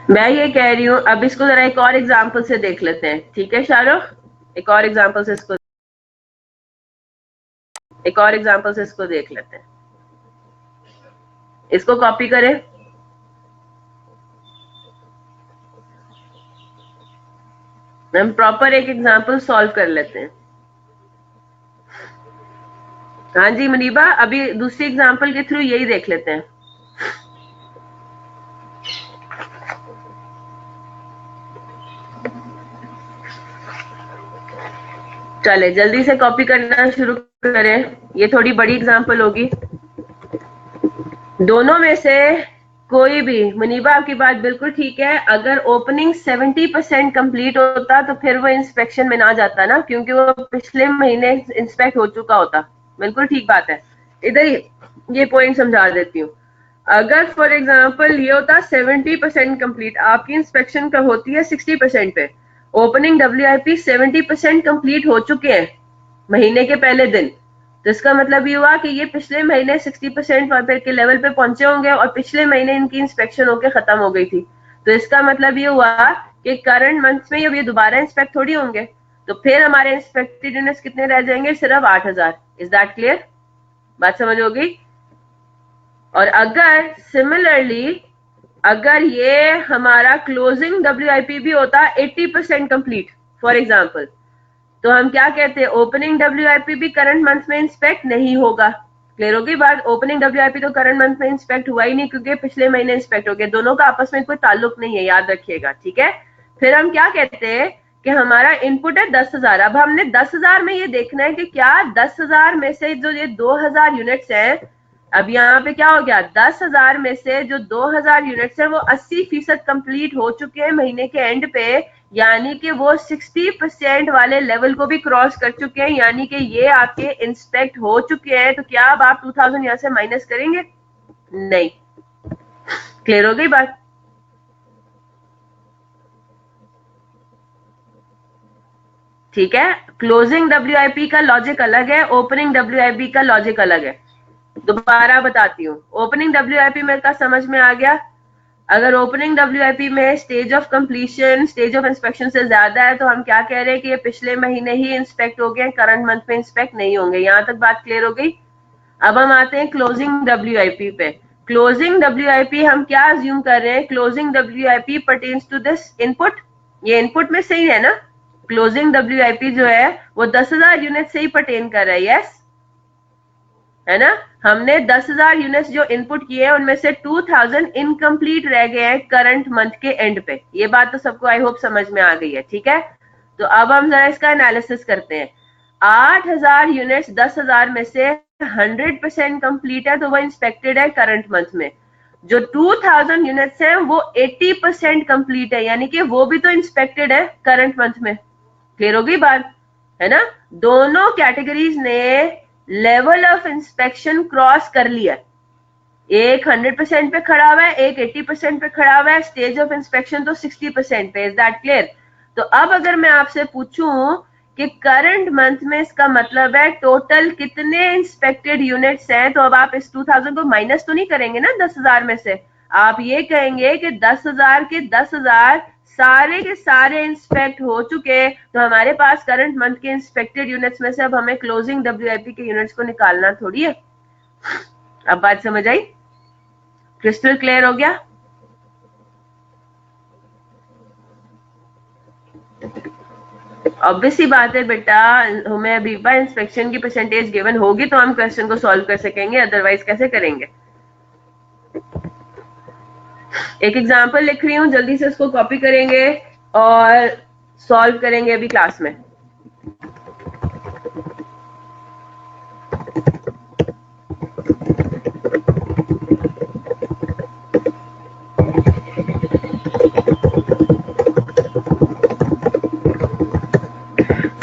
मैं ये कह रही हूं, अब इसको जरा एक और एग्जांपल से देख लेते हैं। ठीक है शाहरुख, एक और एग्जांपल से इसको देख लेते हैं। इसको कॉपी करें, हम प्रॉपर एक एग्जांपल सॉल्व कर लेते हैं। हाँ जी मुनीबा, अभी दूसरी एग्जांपल के थ्रू यही देख लेते हैं। चले जल्दी से कॉपी करना शुरू करें, ये थोड़ी बड़ी एग्जांपल होगी। दोनों में से कोई भी, मुनीबा आपकी बात बिल्कुल ठीक है, अगर ओपनिंग 70% कंप्लीट होता तो फिर वो इंस्पेक्शन में ना जाता ना, क्योंकि वो पिछले महीने इंस्पेक्ट हो चुका होता। बिल्कुल ठीक बात है। इधर ये पॉइंट समझा देती हूँ। अगर फॉर एग्जांपल ये होता 70% कंप्लीट, आपकी इंस्पेक्शन का होती है 60% पे, ओपनिंग WIP 70% कंप्लीट हो चुके हैं महीने के पहले दिन, तो इसका मतलब ये हुआ कि ये पिछले महीने 60% के लेवल पे पहुंचे होंगे और पिछले महीने इनकी इंस्पेक्शन होके खत्म हो गई थी। तो इसका मतलब ये हुआ कि करंट मंथ में अब ये दोबारा इंस्पेक्ट थोड़ी होंगे, तो फिर हमारे इंस्पेक्टेड यूनिट्स कितने रह जाएंगे, सिर्फ 8,000। Is that clear? बात समझ होगी? और अगर सिमिलरली अगर ये हमारा क्लोजिंग WIP भी होता 80% कंप्लीट फॉर एग्जांपल, तो हम क्या कहते हैं, ओपनिंग WIP भी करंट मंथ में इंस्पेक्ट नहीं होगा। क्लियर होगी बात? ओपनिंग WIP तो करंट मंथ में इंस्पेक्ट हुआ ही नहीं, क्योंकि पिछले महीने इंस्पेक्ट हो गया, दोनों का आपस में कोई ताल्लुक नहीं है, याद रखिएगा। ठीक है, फिर हम क्या कहते हैं कि हमारा इनपुट है 10,000। अब हमने 10,000 में ये देखना है कि क्या 10,000 में से जो ये 2,000 यूनिट्स हैं, अब यहाँ पे क्या हो गया, 10,000 में से जो 2,000 यूनिट्स है वो 80% कंप्लीट हो चुके हैं महीने के एंड पे, यानी कि वो 60% वाले लेवल को भी क्रॉस कर चुके हैं, यानी कि ये आपके इंस्पेक्ट हो चुके हैं। तो क्या अब आप 2000 यहाँ से माइनस करेंगे? नहीं। क्लियर हो गई बात? ठीक है, क्लोजिंग WIP का लॉजिक अलग है, ओपनिंग WIP का लॉजिक अलग है। दोबारा बताती हूँ, ओपनिंग WIP मेरे का समझ में आ गया? अगर ओपनिंग WIP में stage of completion stage of inspection से ज्यादा है, तो हम क्या कह रहे हैं कि ये पिछले महीने ही इंस्पेक्ट हो गए, करंट मंथ में इंस्पेक्ट नहीं होंगे। यहां तक बात क्लियर हो गई? अब हम आते हैं क्लोजिंग WIP पे। क्लोजिंग WIP हम क्या अज्यूम कर रहे हैं, closing WIP pertains to this input, ये इनपुट में सही है ना? क्लोजिंग WIP जो है वो 10,000 यूनिट से ही परटेन कर रहा है, यस है ना? हमने 10,000 यूनिट्स जो इनपुट किए हैं उनमें से 2,000 इनकम्प्लीट रह गए हैं करंट मंथ के एंड पे। ये बात तो सबको आई होप समझ में आ गई है। ठीक है, तो अब हम जरा इसका एनालिसिस करते हैं। 8,000 यूनिट्स 10,000 में से 100% कंप्लीट है, तो वो इंस्पेक्टेड है करंट मंथ में। जो 2,000 यूनिट्स हैं वो 80% कंप्लीट है, यानी कि वो भी तो इंस्पेक्टेड है करंट मंथ में। क्लियर होगी बात? है ना? दोनों कैटेगरीज ने लेवल ऑफ इंस्पेक्शन क्रॉस कर लिया। एक 100% पे खड़ा हुआ है, एक 80% पे खड़ा हुआ है, स्टेज ऑफ इंस्पेक्शन तो 60% पे। Is that clear? तो अब अगर मैं आपसे पूछूं कि करंट मंथ में, इसका मतलब है टोटल कितने इंस्पेक्टेड यूनिट्स हैं, तो अब आप इस 2000 को माइनस तो नहीं करेंगे ना 10,000 में से, आप ये कहेंगे कि 10,000 के 10,000 सारे के सारे इंस्पेक्ट हो चुके, तो हमारे पास करंट मंथ के इंस्पेक्टेड यूनिट्स में से अब हमें क्लोजिंग WIP के यूनिट्स को निकालना थोड़ी है। अब बात समझ आई? क्रिस्टल क्लियर हो गया? ऑब्वियस सी बात है बेटा, हमें अभी इंस्पेक्शन की परसेंटेज गिवन होगी तो हम क्वेश्चन को सॉल्व कर सकेंगे, अदरवाइज कैसे करेंगे। एक एग्जांपल लिख रही हूँ, जल्दी से उसको कॉपी करेंगे और सॉल्व करेंगे अभी क्लास में।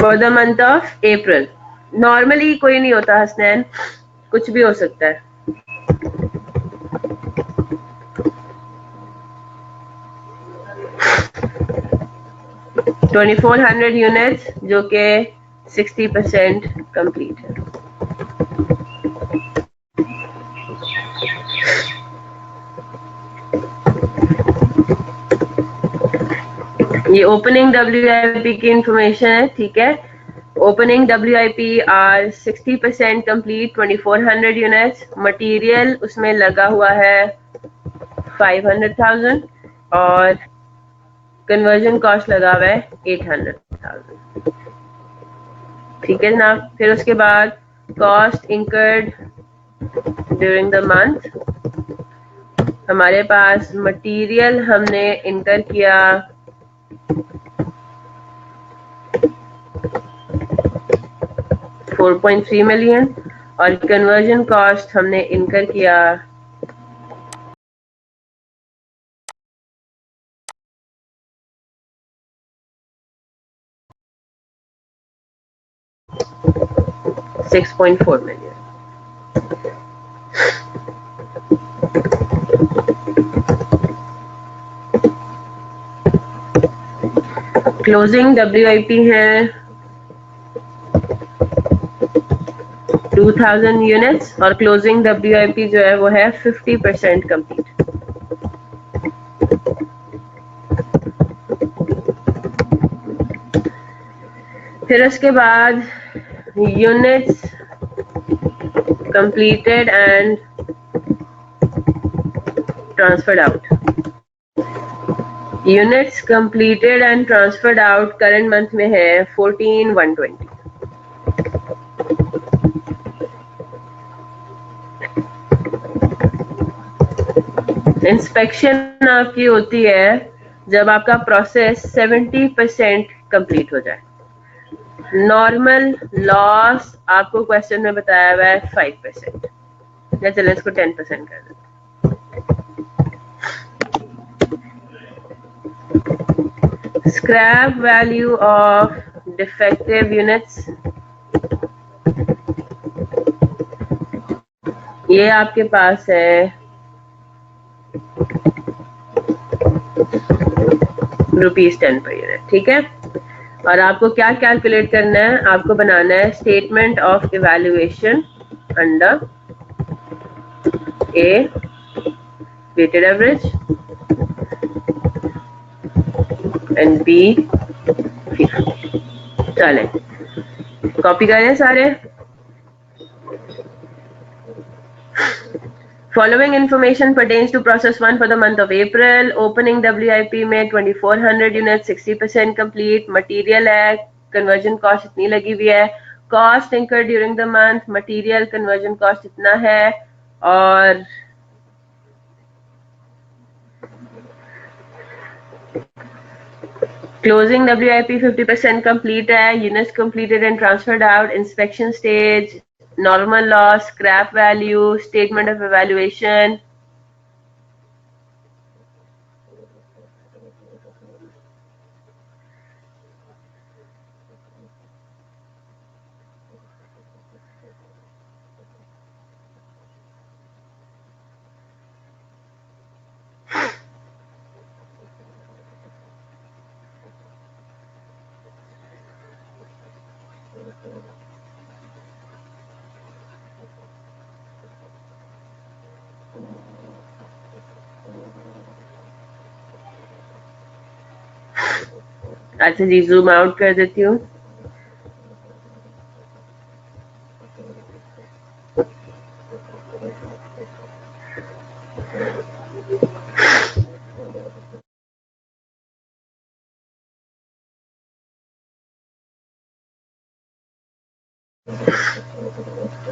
For the month of April, normally कोई नहीं होता हसनैन, कुछ भी हो सकता है। $2400 यूनिट्स जो कि 60% कंप्लीट है। ये ओपनिंग WIP की इंफॉर्मेशन है, ठीक है। Opening WIP are 60% complete, 2400 units. Material उसमें लगा हुआ है 500,000 और कन्वर्जन कॉस्ट लगा हुआ है 800,000, ठीक है जनाब। फिर उसके बाद cost incurred during the month, हमारे पास मटेरियल हमने इनकर किया 4.3 मिलियन और कन्वर्जन कॉस्ट हमने इनकर किया 6.4 मिलियन। क्लोजिंग WIP है 2000 यूनिट्स और क्लोजिंग WIP जो है वो है 50% कंप्लीट। फिर उसके बाद units completed and transferred out, units completed and transferred out current month में है 14,120। इंस्पेक्शन आपकी होती है जब आपका प्रोसेस 70% कंप्लीट हो जाए। नॉर्मल लॉस आपको क्वेश्चन में बताया हुआ है 5%, या चलो इसको 10% कर देते। Scrap value of defective units, ये आपके पास है ₹10 पर यूनिट, ठीक है। और आपको क्या कैलकुलेट करना है, आपको बनाना है statement of evaluation under A weighted average and B FIFO. चले कॉपी करें सारे। Following information pertains to process 1 for the month of April. Opening WIP में 2400 units, 60% complete. Material है, conversion cost इतनी लगी हुई है. Cost incurred during the month, material conversion cost इतना है और closing WIP 50% complete है. Units completed and transferred out. Inspection stage, normal loss, scrap value, statement of evaluation. अच्छा जी, जूम आउट कर देती हूँ।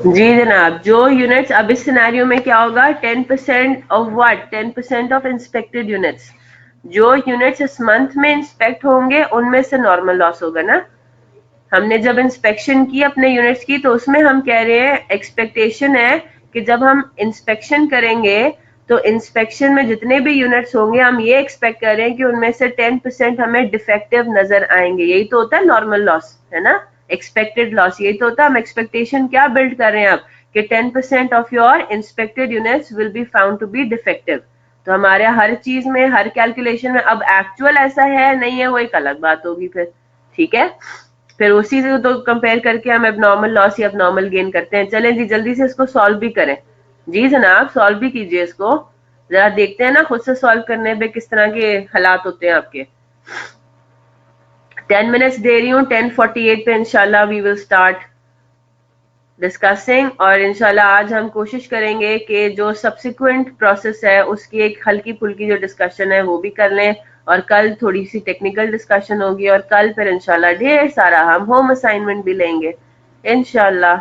जी जनाब, जो यूनिट्स अब इस सिनेरियो में क्या होगा, 10% of what, 10% of inspected units. जो यूनिट्स इस मंथ में इंस्पेक्ट होंगे उनमें से नॉर्मल लॉस होगा ना। हमने जब इंस्पेक्शन की अपने यूनिट्स की, तो उसमें हम कह रहे हैं, एक्सपेक्टेशन है कि जब हम इंस्पेक्शन करेंगे तो इंस्पेक्शन में जितने भी यूनिट्स होंगे हम ये एक्सपेक्ट कर रहे हैं कि उनमें से 10% हमें डिफेक्टिव नजर आएंगे। यही तो होता है नॉर्मल लॉस, है ना, एक्सपेक्टेड लॉस। यही तो होता है, हम एक्सपेक्टेशन क्या बिल्ड कर रहे हैं अब, कि 10% of your inspected units will be found to be defective. तो हमारे हर चीज में, हर कैलकुलेशन में, अब एक्चुअल ऐसा है नहीं है वो एक अलग बात होगी फिर, ठीक है। फिर उसी से तो कंपेयर करके हम एबनॉर्मल लॉस या एबनॉर्मल गेन करते हैं। चलें जी, जल्दी से इसको सॉल्व भी करें। जी जनाब, सॉल्व भी कीजिए इसको, जरा देखते हैं ना खुद से सॉल्व करने पे किस तरह के हालात होते हैं आपके। 10 मिनट्स दे रही हूँ, 10:48 पे इंशाल्लाह वी विल स्टार्ट डिस्कसिंग। और इंशाल्लाह आज हम कोशिश करेंगे कि जो सब्सिक्वेंट प्रोसेस है उसकी एक हल्की फुल्की जो डिस्कशन है वो भी कर लें, और कल थोड़ी सी टेक्निकल डिस्कशन होगी, और कल फिर इंशाल्लाह ढेर सारा हम होम असाइनमेंट भी लेंगे इंशाल्लाह।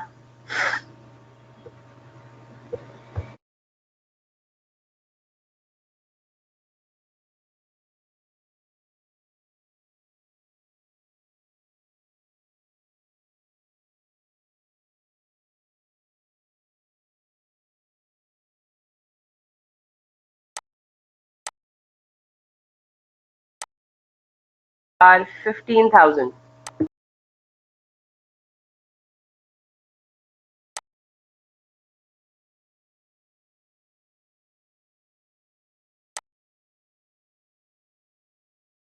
और 15,000।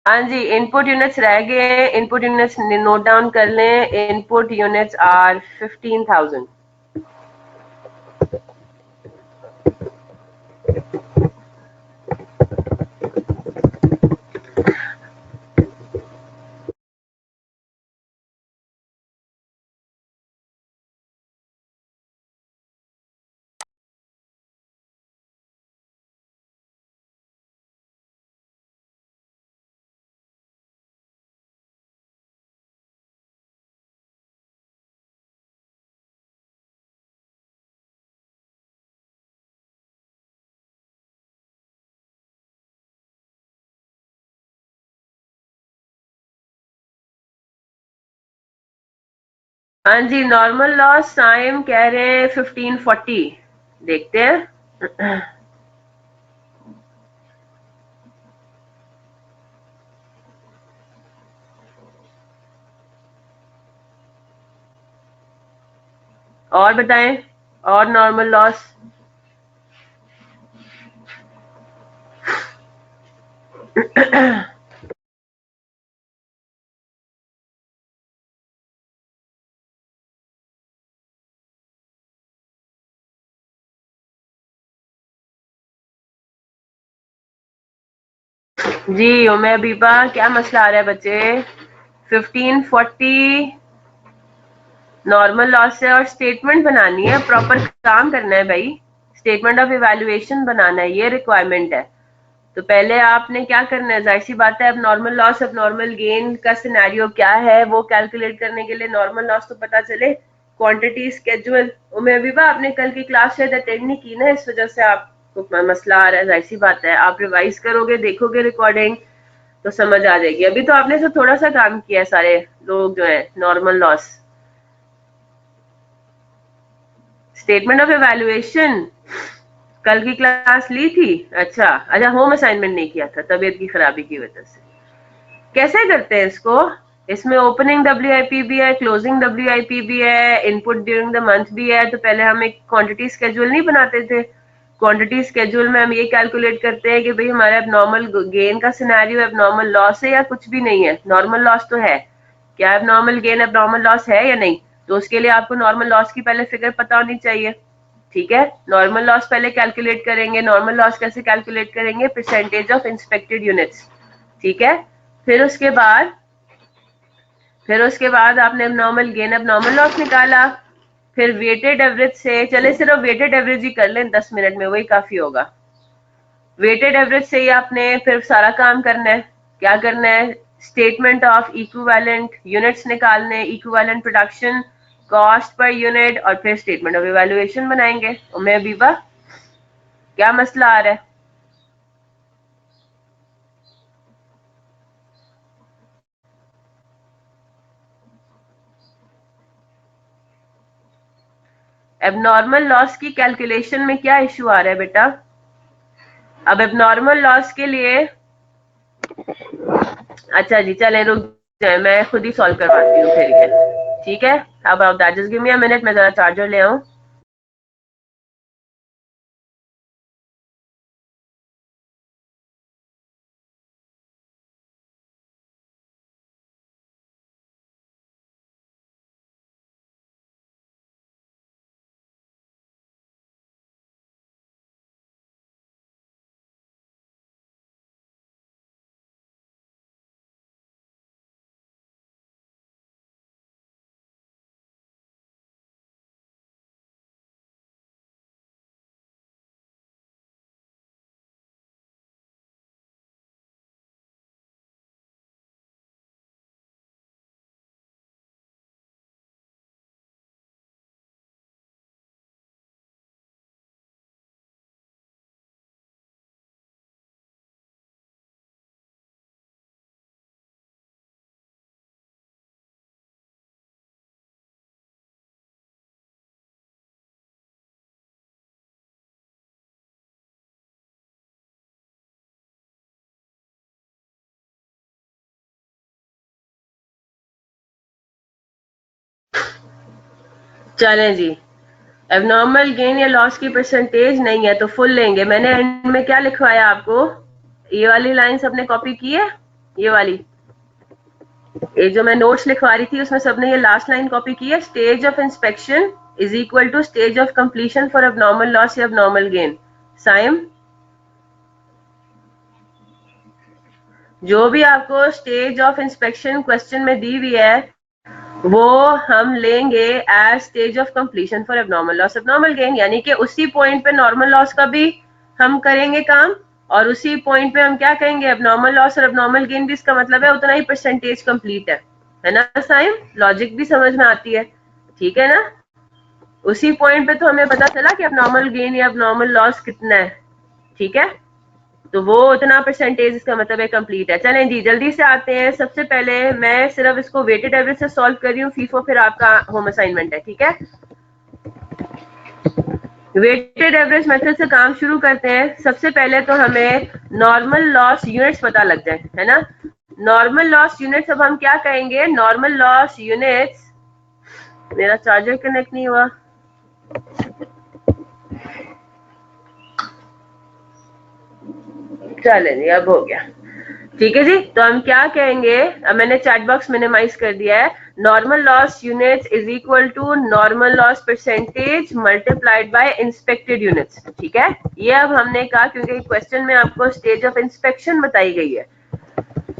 हाँ जी, इनपुट यूनिट्स रह गए हैं, इनपुट यूनिट्स नोट डाउन कर लें। Input units are 15,000। हाँ जी, नॉर्मल लॉस साइम कह रहे हैं 1540। देखते हैं। और बताएं, और नॉर्मल लॉस। जी उमे बीबा, क्या मसला आ रहा है बच्चे? 1540 नॉर्मल लॉस है, और स्टेटमेंट बनानी है, प्रॉपर काम करना है भाई। स्टेटमेंट ऑफ इवैल्यूएशन बनाना है, ये रिक्वायरमेंट है। तो पहले आपने क्या करना है, जाहिर सी बात है, अब नॉर्मल लॉस, अब नॉर्मल गेन का सिनेरियो क्या है वो कैलकुलेट करने के लिए नॉर्मल लॉस तो पता चले। क्वांटिटी स्केड्यूल, उमे अबीबा आपने कल की क्लास शायद अटेंड नहीं की ना, इस वजह से आपको मसला आ रहा है। जाहिर सी बात है, आप रिवाइज करोगे, देखोगे रिकॉर्डिंग, तो समझ आ जाएगी। अभी तो आपने तो थोड़ा सा काम किया है सारे लोग जो है। Normal loss, statement of evaluation कल की क्लास ली थी? अच्छा अच्छा, होम असाइनमेंट नहीं किया था तबीयत की खराबी की वजह से। कैसे करते हैं इसको? इसमें ओपनिंग WIP भी है, क्लोजिंग WIP भी है, इनपुट ड्यूरिंग द मंथ भी है। तो पहले हम एक क्वांटिटी स्केड्यूल नहीं बनाते थे? क्वांटिटी स्केड्यूल में हम ये कैलकुलेट करते हैं कि भाई हमारा एबनॉर्मल गेन का सिनेरियो एबनॉर्मल लॉस है या कुछ भी नहीं है। नॉर्मल लॉस तो है, क्या एबनॉर्मल गेन एबनॉर्मल लॉस है या नहीं? तो उसके लिए आपको नॉर्मल लॉस की पहले फिगर पता होनी चाहिए, ठीक है। नॉर्मल लॉस पहले कैलकुलेट करेंगे। नॉर्मल लॉस कैसे कैलकुलेट करेंगे? परसेंटेज ऑफ इंस्पेक्टेड यूनिट्स, ठीक है। फिर उसके बाद फिर उसके बाद आपने एबनॉर्मल गेन एबनॉर्मल लॉस निकाला, फिर वेटेड एवरेज से, चले सिर्फ वेटेड एवरेज ही कर लें 10 मिनट में, वही काफी होगा। वेटेड एवरेज से ही आपने फिर सारा काम करना है। क्या करना है? स्टेटमेंट ऑफ इक्विवेलेंट यूनिट्स निकालने, equivalent production, cost per unit, और फिर स्टेटमेंट ऑफ इवैल्यूएशन बनाएंगे। उम्मे हबीबा, क्या मसला आ रहा है? एबनॉर्मल लॉस की कैलकुलेशन में क्या इशू आ रहा है बेटा? अब एबनॉर्मल लॉस के लिए, अच्छा जी चलें रुक जाए, मैं खुद ही सॉल्व करवाती हूँ फिर ये, ठीक है? अब आप just give me a minute, मैं जरा चार्जर ले आऊं। चलें जी, एबनॉर्मल गेन या लॉस की परसेंटेज नहीं है तो फुल लेंगे। मैंने एंड में क्या लिखवाया आपको? ये वाली लाइन सबने कॉपी की है? ये वाली, ये जो मैं नोट्स लिखवा रही थी उसमें सबने ये लास्ट लाइन कॉपी की है। Stage of inspection is equal to stage of completion for abnormal loss या एबनॉर्मल गेन। साइम, जो भी आपको स्टेज ऑफ इंस्पेक्शन क्वेश्चन में दी हुई है वो हम लेंगे as stage of completion for abnormal loss abnormal gain, यानी कि उसी पॉइंट पे नॉर्मल लॉस का भी हम करेंगे काम, और उसी पॉइंट पे हम क्या कहेंगे? एबनॉर्मल लॉस और एबनॉर्मल गेन भी, इसका मतलब है उतना ही परसेंटेज कंप्लीट है ना साइम? लॉजिक भी समझ में आती है, ठीक है ना? उसी पॉइंट पे तो हमें पता चला कि एबनॉर्मल गेन या एबनॉर्मल लॉस कितना है, ठीक है? तो वो उतना परसेंटेज, इसका मतलब है कंप्लीट है। चलें जी जल्दी से आते हैं। सबसे पहले मैं सिर्फ इसको वेटेड एवरेज से सॉल्व कर रही हूँ, फीफो फिर आपका होम असाइनमेंट है, ठीक है? वेटेड एवरेज मेथड से काम शुरू करते हैं। सबसे पहले तो हमें नॉर्मल लॉस यूनिट्स पता लग जाए, है ना? नॉर्मल लॉस यूनिट्स, अब हम क्या कहेंगे? नॉर्मल लॉस यूनिट्स, मेरा चार्जर कनेक्ट नहीं हुआ, चलें जी अब हो गया, ठीक है जी। तो हम क्या कहेंगे? अब मैंने चैट बॉक्स मिनिमाइज कर दिया है। Normal loss units is equal to normal loss percentage multiplied by inspected units, ठीक है? ये अब हमने कहा क्योंकि क्वेश्चन में आपको स्टेज ऑफ इंस्पेक्शन बताई गई है।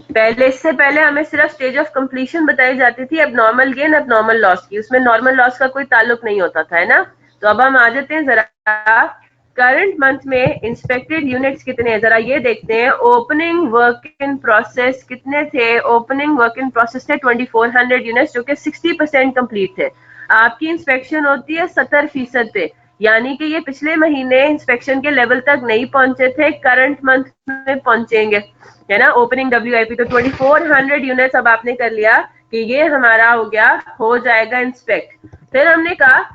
पहले, इससे पहले हमें सिर्फ स्टेज ऑफ कंप्लीशन बताई जाती थी एबनॉर्मल गेन एबनॉर्मल लॉस की, उसमें नॉर्मल लॉस का कोई ताल्लुक नहीं होता था, है ना? तो अब हम आ जाते हैं जरा करंट मंथ में इंस्पेक्टेड यूनिट्स कितने हैं, जरा ये देखते हैं। ओपनिंग वर्क इन प्रोसेस कितने थे? ओपनिंग वर्क इन प्रोसेस थे 2400 यूनिट्स, जो कि 60% कंप्लीट थे। आपकी इंस्पेक्शन होती है 70% पे, यानी कि ये पिछले महीने इंस्पेक्शन के लेवल तक नहीं पहुंचे थे, करंट मंथ में पहुंचेंगे, है ना? ओपनिंग WIP तो 2400 यूनिट्स अब आपने कर लिया कि ये हमारा हो गया, हो जाएगा इंस्पेक्ट। फिर हमने कहा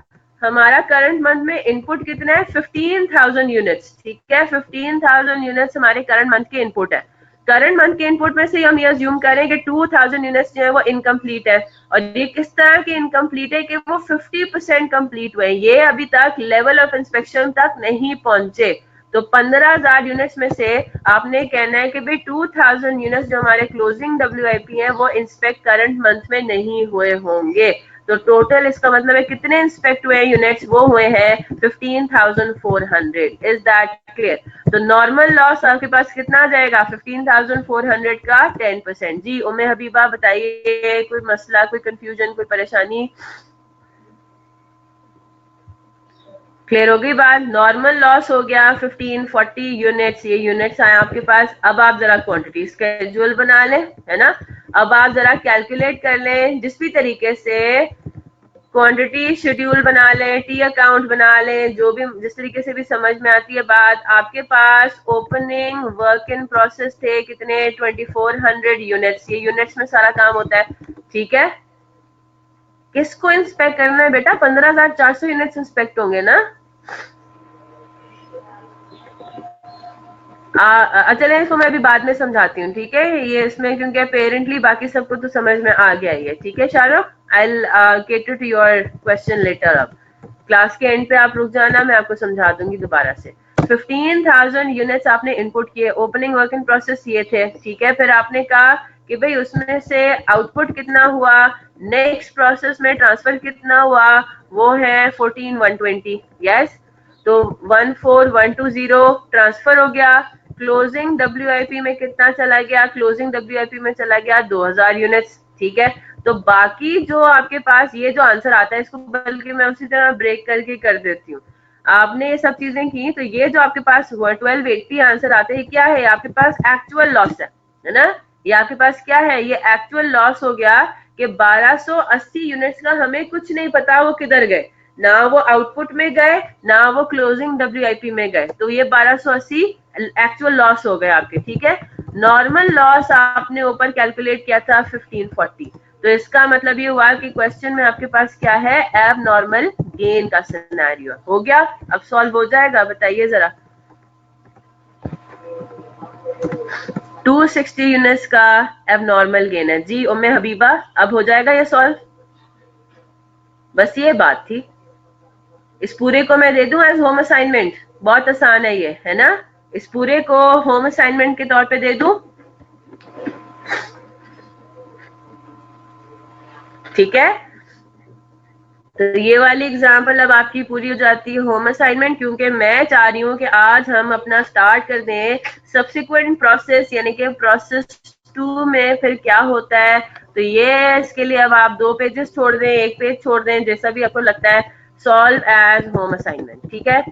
हमारा करंट मंथ में इनपुट कितना है? 15,000 यूनिट्स, ठीक है? 15,000 यूनिट्स हमारे करंट मंथ के इनपुट है। करंट मंथ के इनपुट में से हम ये अज्यूम करें कि 2,000 यूनिट्स जो है वो इनकम्प्लीट है, और ये किस तरह के इनकम्प्लीट है कि वो 50% कंप्लीट हुए, ये अभी तक लेवल ऑफ इंस्पेक्शन तक नहीं पहुंचे। तो 15,000 यूनिट्स में से आपने कहना है कि भाई 2,000 यूनिट्स जो हमारे क्लोजिंग WIP हैं वो इंस्पेक्ट करंट मंथ में नहीं हुए होंगे। तो टोटल इसका मतलब है कितने इंस्पेक्ट हुए यूनिट्स, वो हुए हैं 15,400। Is that clear? तो नॉर्मल लॉस आपके पास कितना आ जाएगा 15,400 का 10%। जी उम्मे हबीबा बताइए, कोई मसला, कोई कंफ्यूजन, कोई परेशानी? क्लियर हो गई बात? नॉर्मल लॉस हो गया 1540 यूनिट्स, ये यूनिट्स आए आपके पास। अब आप जरा क्वांटिटी स्केड्यूल बना लें, है ना। अब आप जरा कैलकुलेट कर लें जिस भी तरीके से क्वांटिटी शेड्यूल बना लें, टी अकाउंट बना लें, जो भी जिस तरीके से भी समझ में आती है बात। आपके पास ओपनिंग वर्क इन प्रोसेस थे कितने 2400 यूनिट्स, ये यूनिट्स में सारा काम होता है, ठीक है। किसको इंस्पेक्ट करना है बेटा? 15,400 यूनिट्स इंस्पेक्ट होंगे ना। चले इसको मैं अभी बाद में समझाती हूँ, ठीक है। ये इसमें क्योंकि अपेरेंटली बाकी सबको तो समझ में आ गया ही है, ठीक है Shahrukh. I will cater to your question later. अब क्लास के एंड पे आप रुक जाना, मैं आपको समझा दूंगी दोबारा से। 15,000 यूनिट्स आपने इनपुट किए, ओपनिंग वर्क इन प्रोसेस ये थे, ठीक है। फिर आपने कहा कि भाई उसमें से आउटपुट कितना हुआ, नेक्स्ट प्रोसेस में ट्रांसफर कितना हुआ, वो है 14,120। यस, तो 14,120 ट्रांसफर हो गया। क्लोजिंग WIP में कितना चला गया? क्लोजिंग WIP में चला गया 2000 यूनिट्स, ठीक है। तो बाकी जो आपके पास ये जो आंसर आता है, इसको बल्कि मैं उसी तरह ब्रेक करके कर देती हूँ। आपने ये सब चीजें की, तो ये जो आपके पास हुआ 1280 आंसर आते हैं, क्या है आपके पास? एक्चुअल लॉस है ना। ये आपके पास क्या है? ये एक्चुअल लॉस हो गया कि 1280 यूनिट्स का हमें कुछ नहीं पता वो किधर गए, ना वो आउटपुट में गए, ना वो क्लोजिंग WIP में गए। तो ये 1280 एक्चुअल लॉस हो गए आपके, ठीक है। नॉर्मल लॉस आपने ऊपर कैलकुलेट किया था 1540। तो इसका मतलब ये हुआ कि क्वेश्चन में आपके पास क्या है? एब नॉर्मल गेन का सिनेरियो हो गया। अब सॉल्व हो जाएगा, बताइए जरा। 260 यूनिट्स का एब नॉर्मल गेन है। जी उम्मे हबीबा, अब हो जाएगा ये सॉल्व? बस ये बात थी। इस पूरे को मैं दे दूं एज होम असाइनमेंट, बहुत आसान है ये, है ना। इस पूरे को होम असाइनमेंट के तौर पे दे दूं, ठीक है। तो ये वाली एग्जांपल अब आपकी पूरी हो जाती है होम असाइनमेंट, क्योंकि मैं चाह रही हूँ कि आज हम अपना स्टार्ट कर दें सब्सिक्वेंट प्रोसेस, यानी कि प्रोसेस 2 में फिर क्या होता है। तो ये इसके लिए अब आप 2 पेजेस छोड़ दें, 1 पेज छोड़ दें, जैसा भी आपको लगता है। सॉल्व एज होम असाइनमेंट, ठीक है।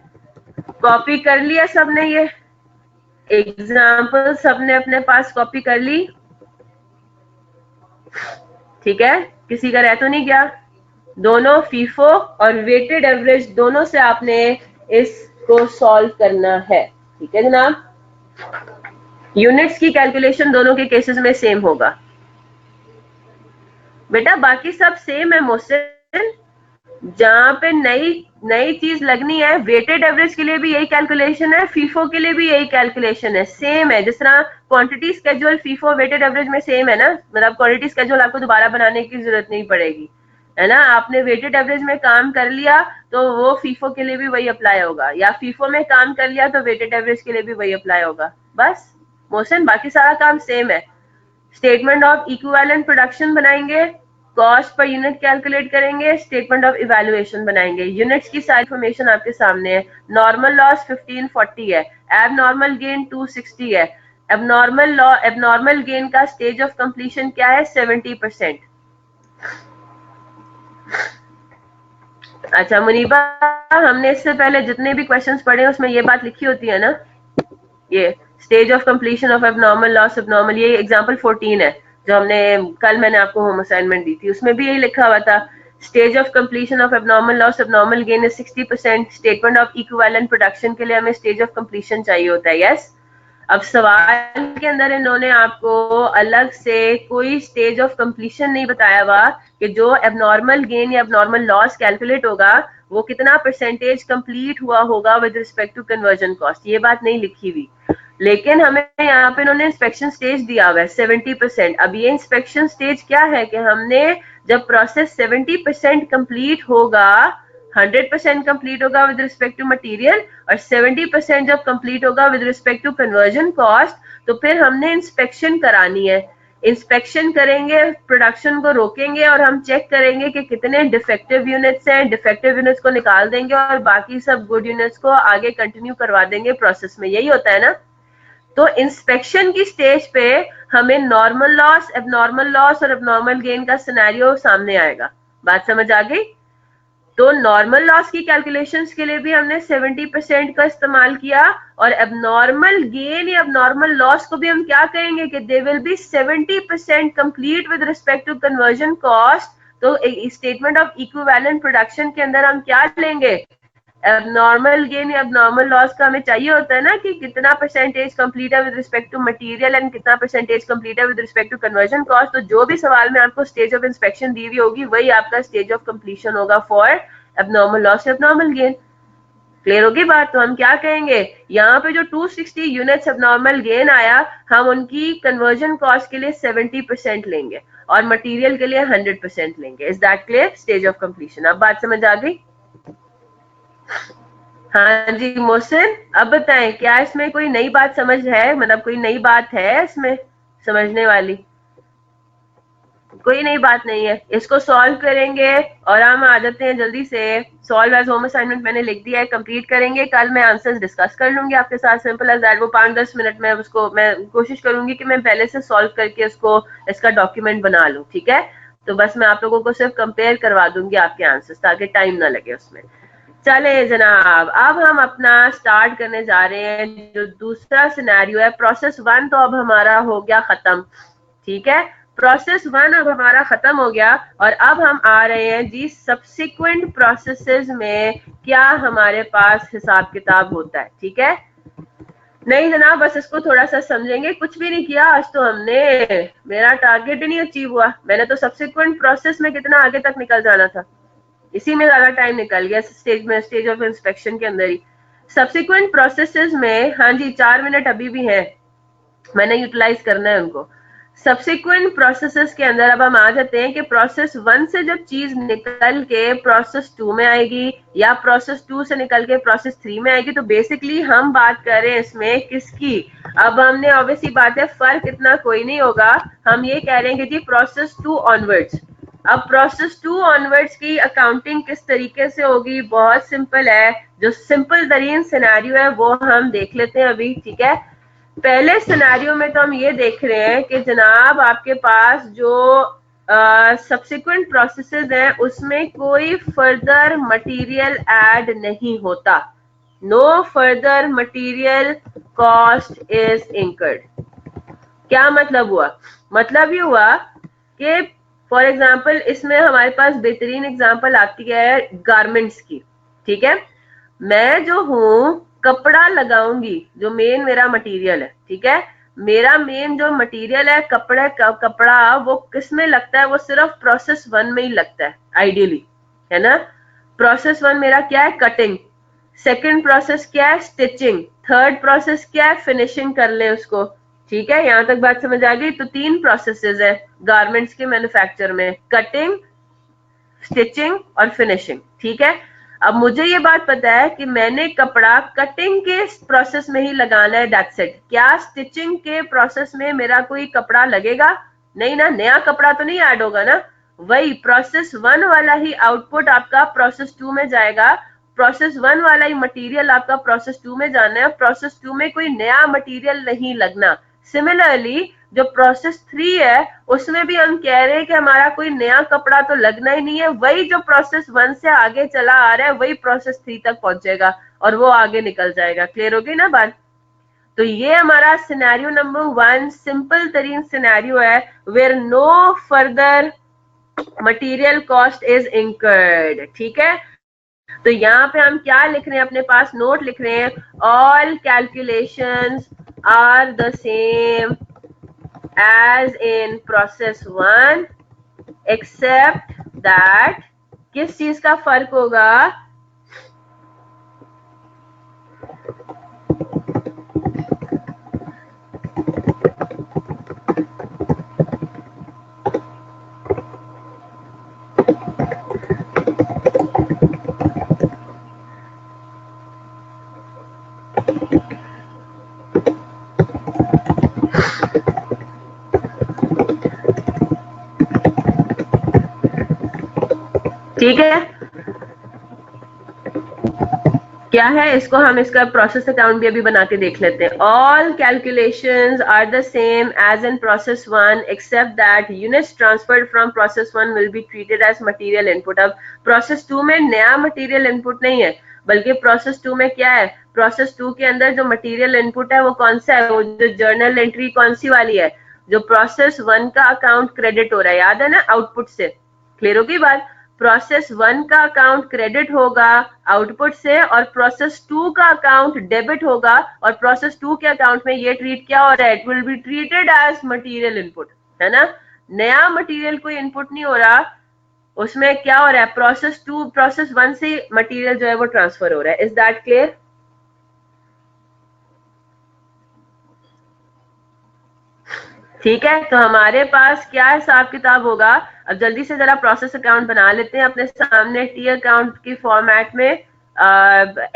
कॉपी कर लिया सबने? ये एग्जाम्पल सबने अपने पास कॉपी कर ली? ठीक है, किसी का रह तो नहीं गया? दोनों फीफो और वेटेड एवरेज दोनों से आपने इसको सॉल्व करना है, ठीक है जनाब। यूनिट्स की कैलकुलेशन दोनों के केसेस में सेम होगा बेटा, बाकी सब सेम है मोहसिन। जहां पे नई चीज लगनी है, वेटेड एवरेज के लिए भी यही कैलकुलेशन है, फीफो के लिए भी यही कैलकुलेशन है, सेम है। जिस तरह quantity schedule FIFO weighted average में सेम है ना, मतलब क्वांटिटी स्केड्यूल आपको दोबारा बनाने की जरूरत नहीं पड़ेगी, है ना। आपने वेटेड एवरेज में काम कर लिया तो वो फीफो के लिए भी वही अप्लाई होगा, या फीफो में काम कर लिया तो वेटेड एवरेज के लिए भी वही अप्लाई होगा। बस मोहसिन, बाकी सारा काम सेम है। स्टेटमेंट ऑफ इक्विवेलेंट प्रोडक्शन बनाएंगे, कॉस्ट पर यूनिट कैलकुलेट करेंगे, स्टेटमेंट ऑफ इवैल्यूएशन बनाएंगे। यूनिट्स की सारी इन्फॉर्मेशन आपके सामने है। नॉर्मल लॉस 1540 है, एब नॉर्मल गेन 260 है। एबनॉर्मल गेन का स्टेज ऑफ कंप्लीशन क्या है? 70%। अच्छा मुनीबा, हमने इससे पहले जितने भी क्वेश्चंस पढ़े उसमें ये बात लिखी होती है ना, ये stage of completion of abnormal loss abnormal, ये एग्जांपल 14 है जो हमने कल मैंने आपको होम असाइनमेंट दी थी, उसमें भी यही लिखा हुआ था। Stage of completion of abnormal loss abnormal gain is 60%। Statement of equivalent production के लिए हमें स्टेज ऑफ कंप्लीशन चाहिए होता है। यस, अब सवाल के अंदर इन्होंने आपको अलग से कोई स्टेज ऑफ कंप्लीशन नहीं बताया हुआ कि जो एबनॉर्मल गेन या एबनॉर्मल लॉस कैलकुलेट होगा वो कितना परसेंटेज कंप्लीट हुआ होगा with respect to conversion cost, ये बात नहीं लिखी हुई। लेकिन हमें यहाँ पे इन्होंने इंस्पेक्शन स्टेज दिया हुआ है 70%। अब ये इंस्पेक्शन स्टेज क्या है कि हमने जब प्रोसेस 70% कंप्लीट होगा, 100% कंप्लीट होगा विद रिस्पेक्ट टू मटेरियल, और 70% जब कंप्लीट होगा with respect to conversion cost, तो फिर हमने इंस्पेक्शन करानी है। इंस्पेक्शन करेंगे, प्रोडक्शन को रोकेंगे और हम चेक करेंगे कि कितने डिफेक्टिव यूनिट्स हैं, डिफेक्टिव यूनिट्स को निकाल देंगे और बाकी सब गुड यूनिट्स को आगे कंटिन्यू करवा देंगे प्रोसेस में। यही होता है ना। तो इंस्पेक्शन की स्टेज पे हमें नॉर्मल लॉस, एबनॉर्मल लॉस और एबनॉर्मल गेन का सिनेरियो सामने आएगा। बात समझ आ गई? तो नॉर्मल लॉस की कैलकुलेशंस के लिए भी हमने 70% का इस्तेमाल किया, और एबनॉर्मल गेन या एबनॉर्मल लॉस को भी हम क्या कहेंगे कि they will be 70% complete with respect to conversion cost. तो स्टेटमेंट ऑफ इक्विवेलेंट प्रोडक्शन के अंदर हम क्या लेंगे? एबनॉर्मल गेन या एबनॉर्मल लॉस का हमें चाहिए होता है ना कि कितना परसेंटेज कंप्लीट है with respect to material and कितना परसेंटेज कंप्लीट है with respect to conversion cost. तो जो भी सवाल में आपको स्टेज ऑफ इंस्पेक्शन दी हुई होगी वही आपका स्टेज ऑफ कंप्लीशन होगा फॉर एबनॉर्मल लॉस या एबनॉर्मल गेन। क्लियर होगी बात? तो हम क्या कहेंगे, यहाँ पे जो 260 यूनिट्स एबनॉर्मल गेन आया, हम उनकी कन्वर्जन कॉस्ट के लिए 70% लेंगे और मटेरियल के लिए 100% लेंगे। Is that clear? Stage of completion. अब बात समझ आ गई? हाँ जी मोहसिन, अब बताएं क्या इसमें कोई नई बात समझ है? मतलब कोई नई बात है इसमें समझने वाली? कोई नई बात नहीं है। इसको सॉल्व करेंगे और हम आ जाते हैं जल्दी से। सॉल्व एज होम असाइनमेंट मैंने लिख दिया है, कंप्लीट करेंगे। कल मैं आंसर्स डिस्कस कर लूंगी आपके साथ, सिंपल एज दैट। वो 5-10 मिनट में उसको मैं कोशिश करूंगी कि मैं पहले से सॉल्व करके उसको इसका डॉक्यूमेंट बना लूं, ठीक है? तो बस मैं आप लोगों को सिर्फ कंपेयर करवा दूंगी आपके आंसर्स ताकि टाइम ना लगे उसमें। चले जनाब, अब हम अपना स्टार्ट करने जा रहे हैं जो दूसरा सिनेरियो है। प्रोसेस 1 तो अब हमारा हो गया खत्म, ठीक है? प्रोसेस 1 अब हमारा खत्म हो गया और अब हम आ रहे हैं जी सब्सिक्वेंट प्रोसेसेस में क्या हमारे पास हिसाब किताब होता है, ठीक है? नहीं जनाब, बस इसको थोड़ा सा समझेंगे। कुछ भी नहीं किया आज तो हमने, मेरा टारगेट ही नहीं अचीव हुआ। मैंने तो सब्सिक्वेंट प्रोसेस में कितना आगे तक निकल जाना था, इसी में ज्यादा टाइम निकल गया स्टेज में, स्टेज ऑफ इंस्पेक्शन के अंदर ही। सब्सिक्वेंट प्रोसेसेस में, हाँ जी 4 मिनट अभी भी हैं, मैंने यूटिलाइज करना है उनको। सब्सिक्वेंट प्रोसेसेस के अंदर अब हम आ जाते हैं कि प्रोसेस 1 से जब चीज निकल के प्रोसेस 2 में आएगी या प्रोसेस 2 से निकल के प्रोसेस 3 में आएगी, तो बेसिकली हम बात कर रहे हैं इसमें किसकी? अब हमने ऑब्वियसली बात है, फर्क इतना कोई नहीं होगा। हम ये कह रहे हैं कि जी प्रोसेस 2 ऑनवर्ड्स। अब प्रोसेस 2 ऑनवर्ड्स की अकाउंटिंग किस तरीके से होगी? बहुत सिंपल है। जो सिंपल तरीन सिनेरियो है वो हम देख लेते हैं अभी, ठीक है? पहले सिनेरियो में तो हम ये देख रहे हैं कि जनाब आपके पास जो सब्सिक्वेंट प्रोसेसेस हैं उसमें कोई फर्दर मटेरियल ऐड नहीं होता। No further material cost is incurred. क्या मतलब हुआ? मतलब ये हुआ कि फॉर एग्जाम्पल इसमें हमारे पास बेहतरीन एग्जाम्पल आती है गारमेंट्स की, ठीक है? मैं जो हूँ कपड़ा लगाऊंगी, जो मेन मेरा मटेरियल है, ठीक है? मेरा मेन जो मटेरियल है कपड़ा वो किस में लगता है? वो सिर्फ प्रोसेस 1 में ही लगता है आइडियली, है ना? प्रोसेस 1 मेरा क्या है? कटिंग। सेकंड प्रोसेस क्या है? स्टिचिंग। थर्ड प्रोसेस क्या है? फिनिशिंग कर ले उसको, ठीक है? यहां तक बात समझ आ गई? तो 3 प्रोसेसेस है गारमेंट्स के मैन्युफैक्चर में, कटिंग, स्टिचिंग और फिनिशिंग, ठीक है? अब मुझे ये बात पता है कि मैंने कपड़ा कटिंग के प्रोसेस में ही लगाना है, दैट्स इट। क्या स्टिचिंग के प्रोसेस में मेरा कोई कपड़ा लगेगा? नहीं ना, नया कपड़ा तो नहीं ऐड होगा ना। वही प्रोसेस 1 वाला ही आउटपुट आपका प्रोसेस 2 में जाएगा, प्रोसेस 1 वाला ही मटेरियल आपका प्रोसेस 2 में जाना है, प्रोसेस 2 में कोई नया मटेरियल नहीं लगना। सिमिलरली जो प्रोसेस 3 है उसमें भी हम कह रहे हैं कि हमारा कोई नया कपड़ा तो लगना ही नहीं है, वही जो प्रोसेस 1 से आगे चला आ रहा है वही प्रोसेस 3 तक पहुंचेगा और वो आगे निकल जाएगा। क्लियर होगी ना बात? तो ये हमारा सिनेरियो नंबर 1 सिंपल तरीन सिनेरियो है, where no further material cost is incurred, ठीक है? तो यहाँ पे हम क्या लिख रहे हैं? अपने पास नोट लिख रहे हैं, all calculations are the same as in process 1 except that किस चीज का फर्क होगा? ठीक है, क्या है इसको हम इसका प्रोसेस अकाउंट भी अभी बना के देख लेते हैं। All calculations are the same as in process one except that units transferred from process one will be treated as material input. अब प्रोसेस टू में नया मटेरियल इनपुट नहीं है, बल्कि प्रोसेस टू में क्या है, प्रोसेस टू के अंदर जो मटेरियल इनपुट है वो कौन सा है, वो जो जर्नल एंट्री कौन सी वाली है, जो प्रोसेस वन का अकाउंट क्रेडिट हो रहा है, याद है ना आउटपुट से। क्लियर होगी बात। प्रोसेस वन का अकाउंट क्रेडिट होगा आउटपुट से, और प्रोसेस टू का अकाउंट डेबिट होगा, और प्रोसेस टू के अकाउंट में ये ट्रीट क्या हो रहा है, it will be treated as material input, है ना। नया मटेरियल कोई इनपुट नहीं हो रहा, उसमें क्या हो रहा है, प्रोसेस टू प्रोसेस वन से मटेरियल जो है वो ट्रांसफर हो रहा है। Is that clear? ठीक है, तो हमारे पास क्या हिसाब किताब होगा। अब जल्दी से जरा प्रोसेस अकाउंट बना लेते हैं अपने सामने टी अकाउंट की फॉर्मेट में,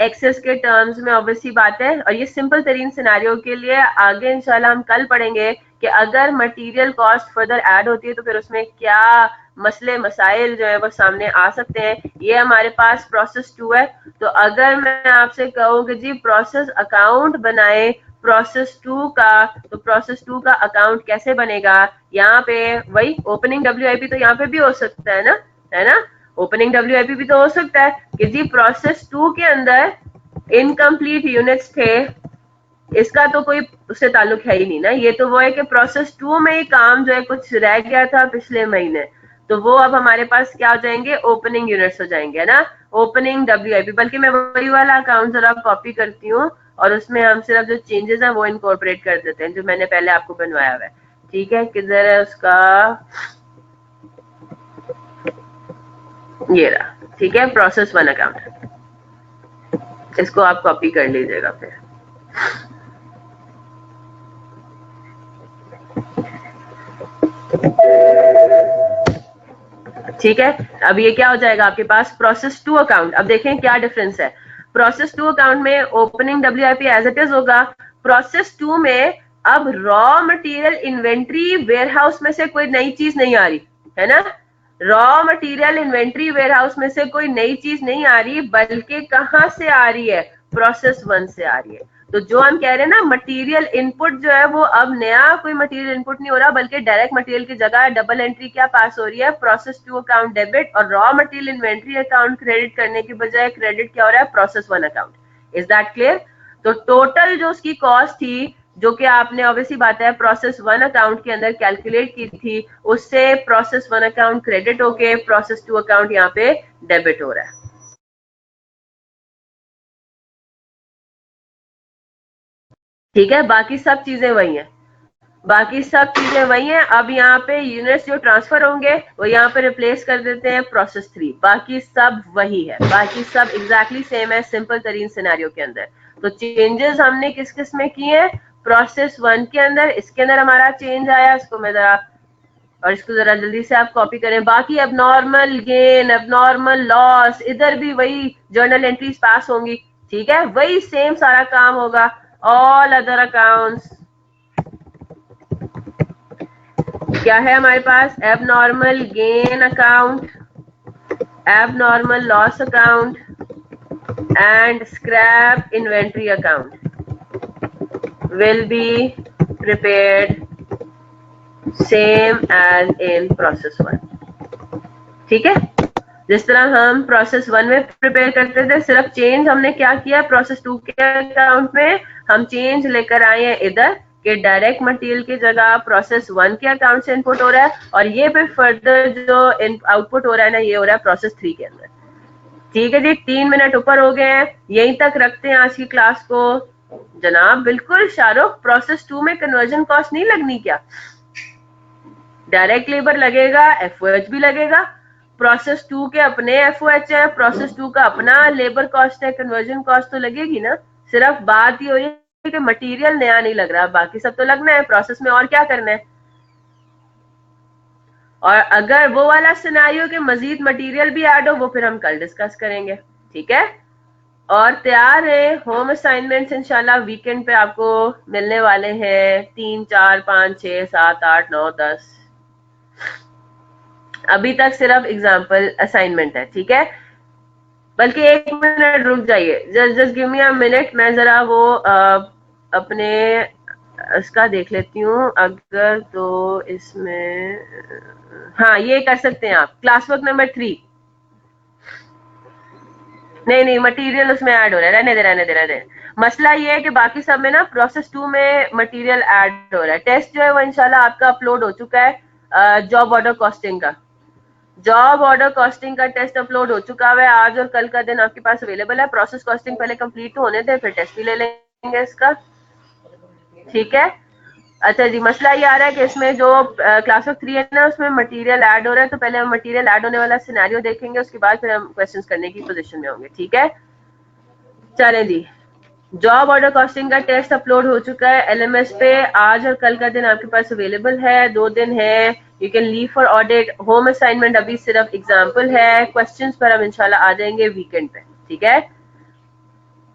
एक्सेस के टर्म्स में, ऑब्वियसली बात है। और ये सिंपल तरीन सिनेरियो के लिए आगे इंशाल्लाह हम कल पढ़ेंगे कि अगर मटेरियल कॉस्ट फर्दर ऐड होती है तो फिर उसमें क्या मसले मसाइल जो है वो सामने आ सकते हैं। ये हमारे पास प्रोसेस टू है। तो अगर मैं आपसे कहूँ कि जी प्रोसेस अकाउंट बनाए प्रोसेस टू का, तो प्रोसेस टू का अकाउंट कैसे बनेगा, यहाँ पे वही ओपनिंग WIP तो यहाँ पे भी हो सकता है ना, ओपनिंग WIP भी तो हो सकता है कि जी प्रोसेस टू के अंदर इनकम्प्लीट यूनिट्स थे, इसका तो कोई उससे ताल्लुक है ही नहीं ना। ये तो वो है कि प्रोसेस टू में ही काम जो है कुछ रह गया था पिछले महीने, तो वो अब हमारे पास क्या हो जाएंगे, ओपनिंग यूनिट्स हो जाएंगे, है ना, ओपनिंग WIP। बल्कि मैं वही वाला अकाउंट जरा कॉपी करती हूँ और उसमें हम सिर्फ जो चेंजेस हैं वो इनकॉर्पोरेट कर देते हैं जो मैंने पहले आपको बनवाया हुआ है। ठीक है, किधर है उसका, ये रहा। ठीक है, प्रोसेस वन अकाउंट, इसको आप कॉपी कर लीजिएगा फिर। ठीक है, अब ये क्या हो जाएगा आपके पास, प्रोसेस टू अकाउंट। अब देखें क्या डिफरेंस है, प्रोसेस टू अकाउंट में opening WIP as it is होगा, प्रोसेस टू में अब रॉ मटेरियल इन्वेंट्री वेयरहाउस में से कोई नई चीज नहीं आ रही, है ना। रॉ मटेरियल इन्वेंट्री वेयरहाउस में से कोई नई चीज नहीं आ रही, बल्कि कहां से आ रही है, प्रोसेस वन से आ रही है। तो जो हम कह रहे हैं ना मटेरियल इनपुट जो है वो अब नया कोई मटेरियल इनपुट नहीं हो रहा, बल्कि डायरेक्ट मटेरियल की जगह डबल एंट्री क्या पास हो रही है, प्रोसेस टू अकाउंट डेबिट, और raw material inventory account credit करने की बजाय क्रेडिट क्या हो रहा है, process one account. Is that clear? तो टोटल जो उसकी कॉस्ट थी, जो कि आपने ऑब्वियसली बात है प्रोसेस वन अकाउंट के अंदर कैलकुलेट की थी, उससे प्रोसेस वन अकाउंट क्रेडिट होके प्रोसेस टू अकाउंट यहाँ पे डेबिट हो रहा है। ठीक है, बाकी सब चीजें वही हैं, बाकी सब चीजें वही हैं। अब यहाँ पे यूनिट्स जो ट्रांसफर होंगे वो यहाँ पे रिप्लेस कर देते हैं प्रोसेस थ्री, बाकी सब वही है, बाकी सब एग्जैक्टली सेम है सिंपल तरीन सिनेरियो के अंदर। तो चेंजेस हमने किस किस में किए हैं, प्रोसेस वन के अंदर, इसके अंदर हमारा चेंज आया, इसको मैं जरा, और इसको जरा जल्दी से आप कॉपी करें। बाकी अब नॉर्मल गेन, अब नॉर्मल लॉस, इधर भी वही जर्नल एंट्रीज पास होंगी। ठीक है, वही सेम सारा काम होगा। ऑल अदर अकाउंट्स क्या है हमारे पास, abnormal gain account, abnormal loss account and scrap inventory account will be prepared same as in process one. ठीक है, जिस तरह हम प्रोसेस वन में प्रिपेयर करते थे, सिर्फ चेंज हमने क्या किया, प्रोसेस टू के अकाउंट में हम चेंज लेकर आए हैं इधर कि डायरेक्ट मटेरियल की जगह प्रोसेस वन के अकाउंट से इनपुट हो रहा है, और ये फिर फर्दर जो आउटपुट हो रहा है ना, ये हो रहा है प्रोसेस थ्री के अंदर। ठीक है जी, 3 मिनट ऊपर हो गए हैं, यहीं तक रखते हैं आज की क्लास को। जनाब बिल्कुल शाहरुख, प्रोसेस टू में कन्वर्जन कॉस्ट नहीं लगनी क्या, डायरेक्ट लेबर लगेगा, FOH भी लगेगा। प्रोसेस टू के अपने FOH है, प्रोसेस टू का अपना लेबर कॉस्ट है, कन्वर्जन कॉस्ट तो लगेगी ना। सिर्फ बात ही हो रही है कि मटेरियल नया नहीं लग रहा, बाकी सब तो लगना है प्रोसेस में, और क्या करना है। और अगर वो वाला सिनेरियो के मजीद मटेरियल भी ऐड हो, वो फिर हम कल डिस्कस करेंगे। ठीक है, और तैयार है, होम असाइनमेंट्स इंशाल्लाह वीकेंड पे आपको मिलने वाले हैं, 3 4 5 6 7 8 9 10। अभी तक सिर्फ एग्जाम्पल असाइनमेंट है, ठीक है। बल्कि 1 मिनट रुक जाइए, just just give me a minute, मैं जरा वो अपने इसका देख लेती हूँ अगर तो इसमें। हाँ, ये कर सकते हैं आप, क्लास वर्क नंबर 3। नहीं नहीं, मटेरियल उसमें ऐड हो रहा है, रहने दे रहने दे रहने दे। मसला ये है कि बाकी सब में ना प्रोसेस 2 में मटेरियल ऐड हो रहा है। टेस्ट जो है वो इंशाल्लाह आपका अपलोड हो चुका है, जॉब ऑर्डर कॉस्टिंग का। जॉब ऑर्डर कॉस्टिंग का टेस्ट अपलोड हो चुका है, आज और कल का दिन आपके पास अवेलेबल है। प्रोसेस कॉस्टिंग पहले कंप्लीट होने दे, फिर टेस्ट भी ले लेंगे इसका, ठीक है। अच्छा जी, मसला ये आ रहा है कि इसमें जो क्लास ऑफ 3 है ना, उसमें मटेरियल ऐड हो रहा है, तो पहले हम मटेरियल ऐड होने वाला सिनेरियो देखेंगे, उसके बाद फिर हम क्वेश्चंस करने की पोजीशन में होंगे, ठीक है। चलें जी, जॉब ऑर्डर कॉस्टिंग का टेस्ट अपलोड हो चुका है एलएमएस पे, आज और कल का दिन आपके पास अवेलेबल है, 2 दिन है। You can leave for audit. Home assignment अभी सिर्फ एग्जाम्पल है, क्वेश्चंस पर हम इंशाल्लाह आ जाएंगे वीकेंड पे, ठीक है।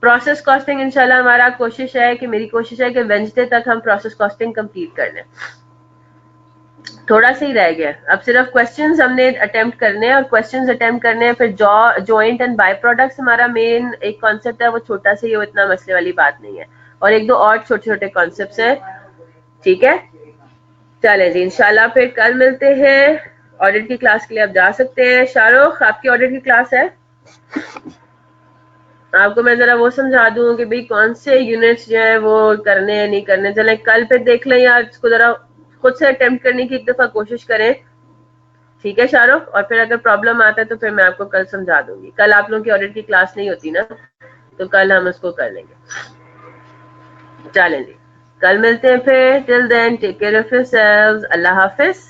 प्रोसेस कॉस्टिंग इंशाल्लाह हमारा कोशिश है कि मेरी कोशिश है कि वेंसडे तक हम प्रोसेस कॉस्टिंग कंप्लीट कर लें। थोड़ा सा ही रह गया, अब सिर्फ क्वेश्चंस हमने अटेम्प्ट करने हैं, और क्वेश्चंस अटेम्प्ट करने हैं, फिर जॉइंट एंड बाय प्रोडक्ट्स हमारा मेन एक कॉन्सेप्ट है, वो छोटा सा ही, वो इतना मसले वाली बात नहीं है, और 1-2 और छोटे छोटे कॉन्सेप्ट हैं, ठीक है। चले जी, इंशाल्लाह फिर कल मिलते हैं। ऑडिट की क्लास के लिए आप जा सकते हैं। शाहरुख, आपकी ऑडिट की क्लास है? आपको मैं जरा वो समझा दूं कि भाई कौन से यूनिट्स जो है वो करने हैं नहीं करने, चले कल फिर देख लें, या इसको जरा खुद से अटेम्प्ट करने की एक दफा कोशिश करें, ठीक है शाहरुख। और फिर अगर प्रॉब्लम आता है तो फिर मैं आपको कल समझा दूंगी। कल आप लोगों की ऑडिट की क्लास नहीं होती ना, तो कल हम उसको कर लेंगे। चलें जी, कल मिलते हैं फिर। Till then take care of yourselves, अल्लाह हाफिज।